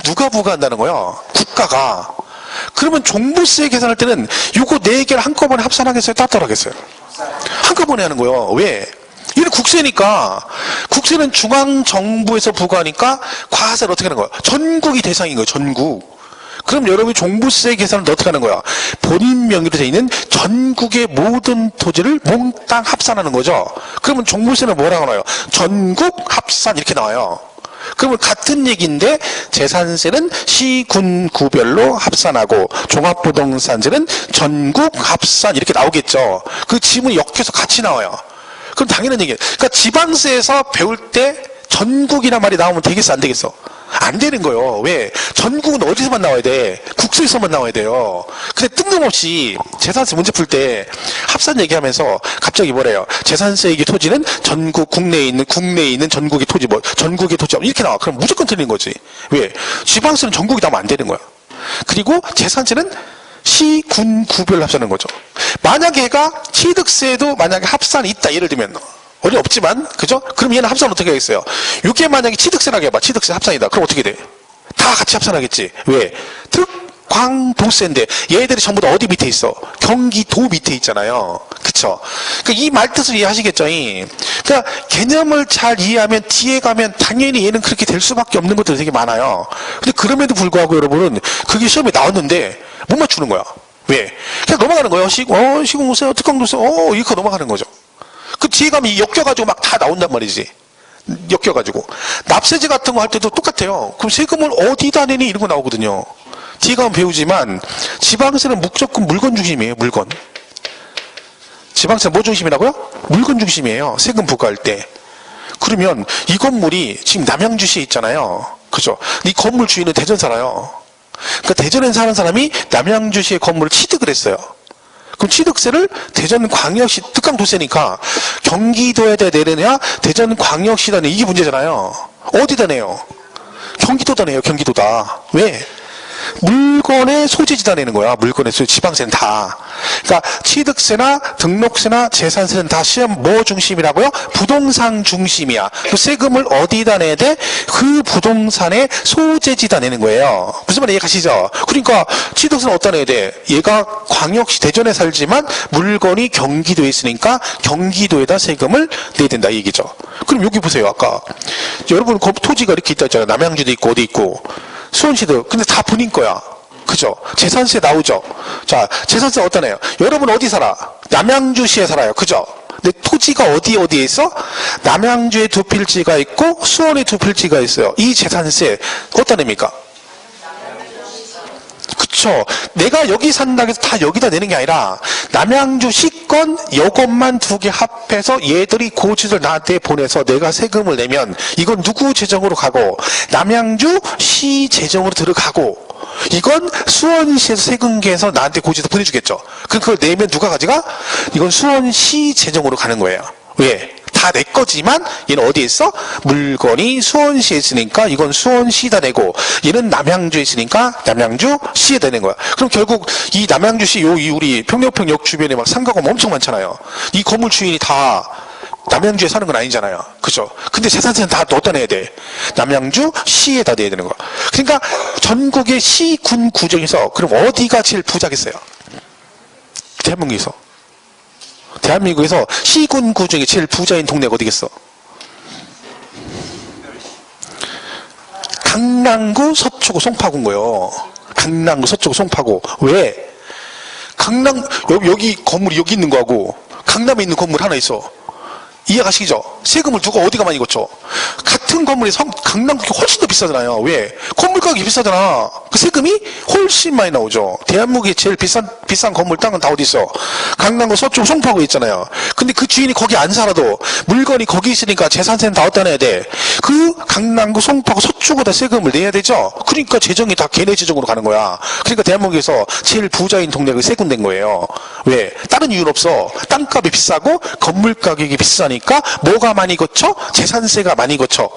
누가 부과한다는 거예요? 국가가. 그러면 종부세 계산할 때는 요거 네 개를 한꺼번에 합산하겠어요? 따로 하겠어요? 한꺼번에 하는 거예요. 왜? 이는 국세니까. 국세는 중앙정부에서 부과하니까 과세를 어떻게 하는 거예요? 전국이 대상인 거예요. 전국. 그럼 여러분이 종부세 계산을 어떻게 하는 거야? 본인 명의로 되어 있는 전국의 모든 토지를 몽땅 합산하는 거죠. 그러면 종부세는 뭐라고 나와요? 전국 합산 이렇게 나와요. 그러면 같은 얘기인데 재산세는 시, 군, 구별로 합산하고 종합부동산세는 전국 합산 이렇게 나오겠죠. 그 지문이 엮여서 같이 나와요. 그럼 당연한 얘기예요. 그러니까 지방세에서 배울 때 전국이란 말이 나오면 되겠어, 안 되겠어? 안 되는 거예요. 왜? 전국은 어디서만 나와야 돼? 국세에서만 나와야 돼요. 근데 뜬금없이 재산세 문제 풀 때 합산 얘기하면서 갑자기 뭐래요? 재산세 이 토지는 전국 국내에 있는 전국의 토지 전국의 토지 이렇게 나와. 그럼 무조건 틀린 거지. 왜? 지방세는 전국이 나오면 안 되는 거야. 그리고 재산세는 시, 군, 구별로 합산하는 거죠. 만약에 얘가 취득세도 만약에 합산이 있다. 예를 들면 어렵지만, 그죠? 그럼 얘는 합산 어떻게 하겠어요? 이게 만약에 취득세라고 해봐. 취득세 합산이다. 그럼 어떻게 돼? 다 같이 합산하겠지. 왜? 특광도세인데 얘들이 전부 다 어디 밑에 있어? 경기도 밑에 있잖아요. 그쵸? 그러니까 이 말뜻을 이해하시겠죠? 그러니까 개념을 잘 이해하면 뒤에 가면 당연히 얘는 그렇게 될 수밖에 없는 것들이 되게 많아요. 근데 그럼에도 불구하고 여러분은 그게 시험에 나왔는데 못 맞추는 거야. 왜? 그냥 넘어가는 거예요. 시공도세, 특광도세, 이렇게 넘어가는 거죠. 그 뒤에 가면 엮여가지고 막 다 나온단 말이지. 엮여가지고. 납세제 같은 거 할 때도 똑같아요. 그럼 세금을 어디다 내니? 이런 거 나오거든요. 뒤에 가면 배우지만, 지방세는 무조건 물건 중심이에요, 물건. 지방세는 뭐 중심이라고요? 물건 중심이에요. 세금 부과할 때. 그러면 이 건물이 지금 남양주시에 있잖아요. 그죠? 이 건물 주인은 대전 살아요. 그러니까 대전에 사는 사람이 남양주시의 건물을 취득을 했어요. 그럼 취득세를 대전광역시 특강도세니까 경기도에다 내느냐 대전광역시다 내 이게 문제잖아요. 어디다 내요? 경기도다 내요. 경기도다. 왜? 물건의 소재지다 내는 거야. 물건의 소재, 지방세는 다. 그러니까 취득세나 등록세나 재산세는 다 시험 뭐 중심이라고요? 부동산 중심이야. 그 세금을 어디다 내야 돼? 그 부동산의 소재지다 내는 거예요. 무슨 말 이해가시죠? 그러니까 취득세는 어디다 내야 돼? 얘가 광역시 대전에 살지만 물건이 경기도에 있으니까 경기도에다 세금을 내야 된다 이 얘기죠. 그럼 여기 보세요. 아까 여러분 토지가 이렇게 있다 했잖아요. 남양주도 있고 어디 있고 수원시도. 근데 다 본인 거야. 그죠? 재산세 나오죠? 자, 재산세 어디다 내요? 여러분 어디 살아? 남양주시에 살아요. 그죠? 근데 토지가 어디에 있어? 남양주에 두 필지가 있고 수원에 두 필지가 있어요. 이 재산세 어디다 냅니까? 그쵸? 내가 여기 산다고 해서 다 여기다 내는 게 아니라 남양주시 물건 요것만 두 개 합해서 얘들이 고지를 나한테 보내서 내가 세금을 내면 이건 누구 재정으로 가고 남양주 시 재정으로 들어가고 이건 수원시에서 세금계에서 나한테 고지서 보내주겠죠. 그럼 그걸 내면 누가 가져가? 이건 수원시 재정으로 가는 거예요. 왜? 다 내 거지만 얘는 어디에 있어? 물건이 수원시에 있으니까 이건 수원시에다 내고 얘는 남양주에 있으니까 남양주시에다 내는 거야. 그럼 결국 이 남양주시 이 우리 평택역 주변에 막 상가가 엄청 많잖아요. 이 건물 주인이 다 남양주에 사는 건 아니잖아요. 그죠? 근데 재산세는 다 어디다 내야 돼? 남양주시에다 내야 되는 거야. 그러니까 전국의 시, 군, 구 중에서 그럼 어디가 제일 부자겠어요? 대한민국에서 시군 구 중에 제일 부자인 동네가 어디겠어? 강남구, 서초구, 송파구인 거예요. 강남구, 서초구, 송파구. 왜? 여기 건물이 여기 있는 거하고 강남에 있는 건물 하나 있어. 이해가시죠? 세금을 누가 어디가 많이 걷죠? 같은 건물이 강남국이 훨씬 더 비싸잖아요. 왜? 건물 가격이 비싸잖아. 그 세금이 훨씬 많이 나오죠. 대한민국의 제일 비싼 건물 땅은 다 어디 있어? 강남구 서쪽 송파구에 있잖아요. 근데 그 주인이 거기 안 살아도 물건이 거기 있으니까 재산세는 다 어디다 내야 돼? 그 강남구 송파구 서쪽에다 세금을 내야 되죠. 그러니까 재정이 다 걔네 재정으로 가는 거야. 그러니까 대한민국에서 제일 부자인 동네가 세 군데인 거예요. 왜? 다른 이유는 없어. 땅값이 비싸고 건물 가격이 비싸니까 뭐가 많이 거쳐? 재산세가 많이 거쳐.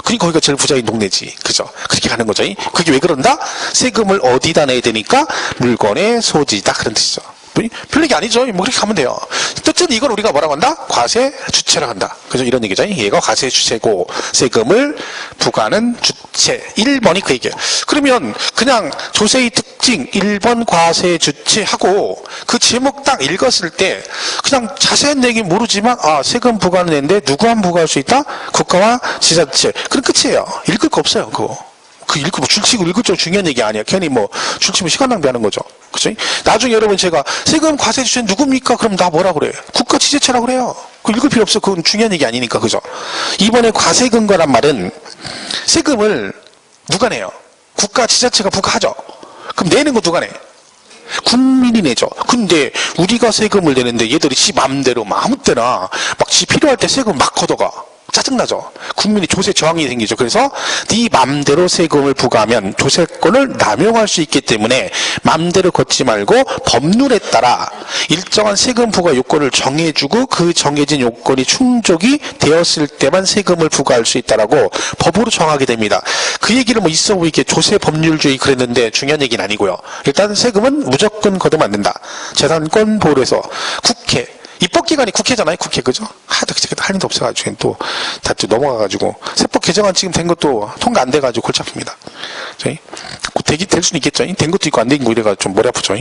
그러니까 거기가 제일 부자인 동네지. 그죠? 그렇게 가는 거죠. 그게 왜 그런다? 세금을 어디다 내야 되니까 물건의 소지다. 그런 뜻이죠. 별 얘기 아니죠. 뭐 그렇게 가면 돼요. 어쨌든 이걸 우리가 뭐라고 한다? 과세 주체라고 한다. 그죠? 이런 얘기죠. 얘가 과세 주체고 세금을 부과하는 주체. 1번이 그 얘기예요. 그러면 그냥 조세의 특징 1번 과세 주체하고 그 제목 딱 읽었을 때 그냥 자세한 얘기 모르지만 세금 부과는 애인데 누구만 부과할 수 있다? 국가와 지자체. 그럼 끝이에요. 읽을 거 없어요. 그거. 줄치고 읽을 좀 중요한 얘기 아니야. 괜히 줄치면 시간 낭비하는 거죠. 그죠? 나중에 여러분 제가 세금 과세 주체는 누굽니까? 그럼 나 뭐라 그래? 국가 지자체라고 그래요. 그거 읽을 필요 없어. 그건 중요한 얘기 아니니까. 그죠? 이번에 과세 근거란 말은 세금을 누가 내요? 국가 지자체가 부과하죠. 그럼 내는 거 누가 내? 국민이 내죠. 근데 우리가 세금을 내는데 얘들이 지 맘대로 아무 때나 막 지 필요할 때 세금 막 걷어가. 짜증나죠. 국민이 조세 저항이 생기죠. 그래서 네 맘대로 세금을 부과하면 조세권을 남용할 수 있기 때문에 맘대로 걷지 말고 법률에 따라 일정한 세금 부과 요건을 정해주고 그 정해진 요건이 충족이 되었을 때만 세금을 부과할 수 있다라고 법으로 정하게 됩니다. 그 얘기를 있어 보이게 조세 법률주의 그랬는데 중요한 얘기는 아니고요. 일단 세금은 무조건 걷으면 안 된다. 재산권 보호에서 국회 입법기관이 국회잖아요. 국회 그죠? 하도 할 일도 없어가지고 또 다 또 넘어가가지고 세법 개정안 지금 된 것도 통과 안 돼가지고 골치 아픕니다. 저희 될 수는 있겠죠. 된 것도 있고 안 된 거 이래가 좀 머리 아프죠.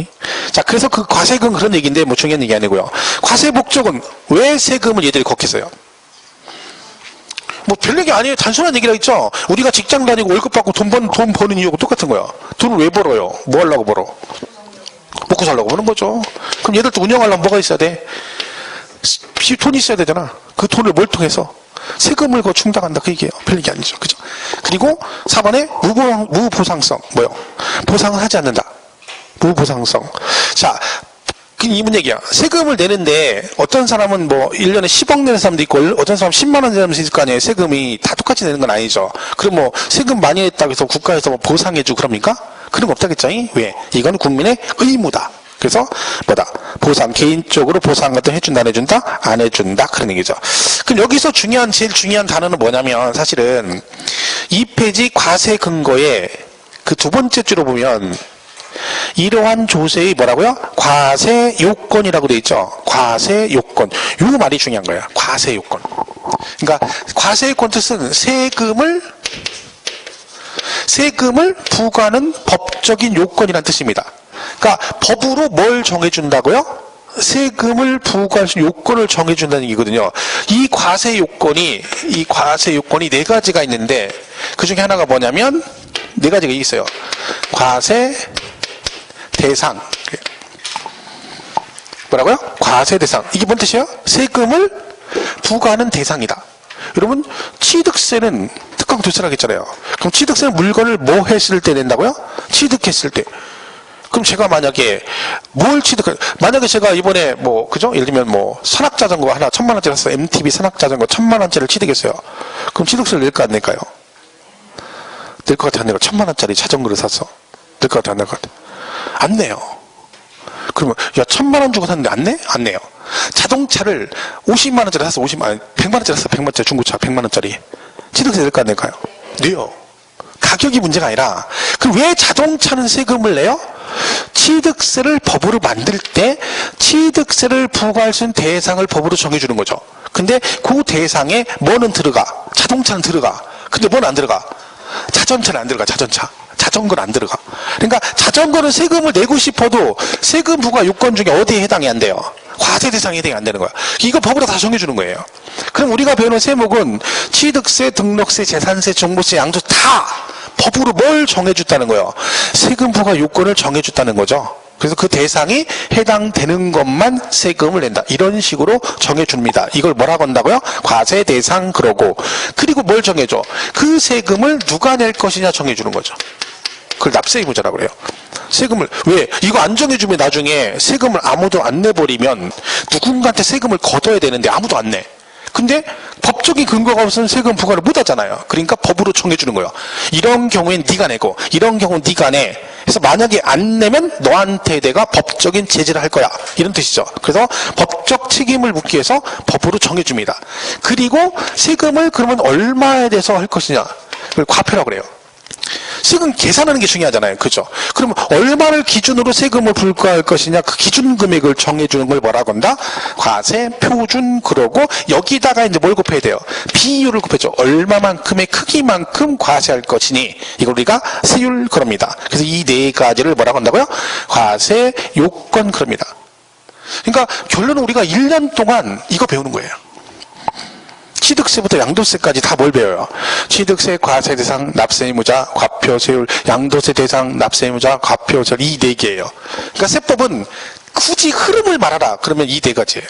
자, 그래서 그 과세금 그런 얘기인데 중요한 얘기 아니고요. 과세 목적은 왜 세금을 얘들이 걷겠어요? 별 얘기 아니에요. 단순한 얘기라 했죠. 우리가 직장 다니고 월급 받고 돈 버는 이유하고 똑같은 거야. 돈을 왜 벌어요? 뭐 하려고 벌어? 먹고 살려고 버는 거죠. 그럼 얘들도 운영하려면 뭐가 있어야 돼? 돈이 있어야 되잖아. 그 돈을 뭘 통해서? 세금을 충당한다. 그 얘기예요. 별 얘기 아니죠. 그죠? 그리고 4번에 무보상성. 보상을 하지 않는다. 무보상성. 자, 이 문 얘기야. 세금을 내는데 어떤 사람은 1년에 10억 내는 사람도 있고 어떤 사람은 10만 원 내는 사람도 있을 거 아니에요. 세금이 다 똑같이 내는 건 아니죠. 그럼 세금 많이 냈다고 해서 국가에서 보상해주고 그럽니까? 그런 거 없다겠죠. 왜? 이건 국민의 의무다. 그래서 보상, 개인적으로 보상 같은 거 해준다, 안 해준다? 안 해준다. 그런 얘기죠. 그럼 여기서 제일 중요한 단어는 뭐냐면 사실은 2페이지 과세 근거에 그 두 번째 줄로 보면 이러한 조세의 뭐라고요? 과세 요건이라고 돼 있죠. 과세 요건. 요 말이 중요한 거예요. 과세 요건. 그러니까 과세 요건 뜻은 세금을 부과하는 법적인 요건이라는 뜻입니다. 그러니까 법으로 뭘 정해준다고요? 세금을 부과할 수 있는 요건을 정해준다는 얘기거든요. 이 과세 요건이 네 가지가 있는데 그 중에 하나가 뭐냐면 네 가지가 있어요. 과세 대상. 뭐라고요? 과세 대상. 이게 뭔 뜻이에요? 세금을 부과하는 대상이다. 여러분, 취득세는 특강 두세라고 했잖아요. 그럼 취득세는 물건을 뭐 했을 때 낸다고요? 취득했을 때. 그럼 제가 만약에 뭘 만약에 제가 이번에 뭐, 그죠? 예를 들면 뭐, 산악자전거 하나 1000만원짜리 샀어. MTB 산악자전거 1000만원짜리를 취득했어요. 그럼 취득세를 낼까 안 낼까요? 낼 것 같아, 안 낼까? 1000만원짜리 자전거를 샀어. 낼 것 같아, 안 낼 것 같아? 안 내요. 그러면, 야, 1000만원 주고 샀는데 안 내? 안 내요. 자동차를 50만원짜리 샀어. 100만원짜리 샀어. 100만원짜리 중고차 100만원짜리. 취득세 낼까 안 낼까요? 내요. 가격이 문제가 아니라, 그럼 왜 자동차는 세금을 내요? 취득세를 법으로 만들 때 취득세를 부과할 수 있는 대상을 법으로 정해주는 거죠. 근데 그 대상에 뭐는 들어가? 자동차는 들어가. 근데 뭐는 안 들어가? 자전차는 안 들어가. 자전거는 안 들어가. 그러니까 자전거는 세금을 내고 싶어도 세금 부과 요건 중에 어디에 해당이 안 돼요? 과세 대상에 해당이 안 되는 거야. 이거 법으로 다 정해주는 거예요. 그럼 우리가 배우는 세목은 취득세, 등록세, 재산세, 종부세, 양도세 다 법으로 뭘 정해줬다는 거예요? 세금 부과 요건을 정해줬다는 거죠. 그래서 그 대상이 해당되는 것만 세금을 낸다. 이런 식으로 정해줍니다. 이걸 뭐라고 한다고요? 과세 대상 그러고. 그리고 뭘 정해줘? 그 세금을 누가 낼 것이냐 정해주는 거죠. 그걸 납세의무자라고 그래요. 세금을 왜? 이거 안 정해주면 나중에 세금을 아무도 안 내버리면 누군가한테 세금을 걷어야 되는데 아무도 안 내. 근데 법적인 근거가 없으면 세금 부과를 못 하잖아요. 그러니까 법으로 정해주는 거예요. 이런 경우엔 네가 내고 이런 경우는 네가 내. 그래서 만약에 안 내면 너한테 내가 법적인 제재를 할 거야. 이런 뜻이죠. 그래서 법적 책임을 묻기 위해서 법으로 정해줍니다. 그리고 세금을 그러면 얼마에 대해서 할 것이냐. 그걸 과표라고 그래요. 세금 계산하는 게 중요하잖아요. 그죠? 그러면 얼마를 기준으로 세금을 부과할 것이냐, 그 기준 금액을 정해주는 걸 뭐라고 한다? 과세 표준 그러고 여기다가 이제 뭘 곱해야 돼요? 비율을 곱해줘. 얼마만큼의 크기만큼 과세할 것이니 이걸 우리가 세율 그럽니다. 그래서 이 네 가지를 뭐라고 한다고요? 과세 요건 그럽니다. 그러니까 결론은 우리가 1년 동안 이거 배우는 거예요. 취득세부터 양도세까지 다 뭘 배워요? 취득세, 과세 대상, 납세의무자, 과표, 세율, 양도세 대상, 납세의무자, 과표, 세율 이 네 개예요. 그러니까 세법은 굳이 흐름을 말하라 그러면 이 네 가지예요.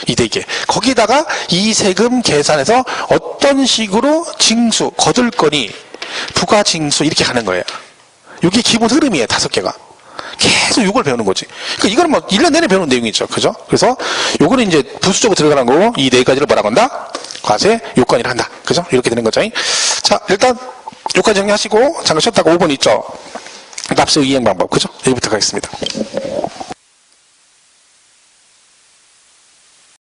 이 네 개. 거기다가 이 세금 계산해서 어떤 식으로 징수, 거둘 거니, 부가징수 이렇게 가는 거예요. 이게 기본 흐름이에요. 5개가. 계속 이걸 배우는 거지. 그러니까 이거는 뭐 1년 내내 배우는 내용이죠. 그죠? 그래서 요거는 이제 부수적으로 들어가는 거고 이 네 가지를 뭐라고 한다? 과세 요건이라 한다. 그죠? 이렇게 되는 거죠. 자, 일단 요까지 정리하시고 잠깐 쉬었다가 5번 있죠. 납세 이행 방법. 그죠? 여기부터 가겠습니다.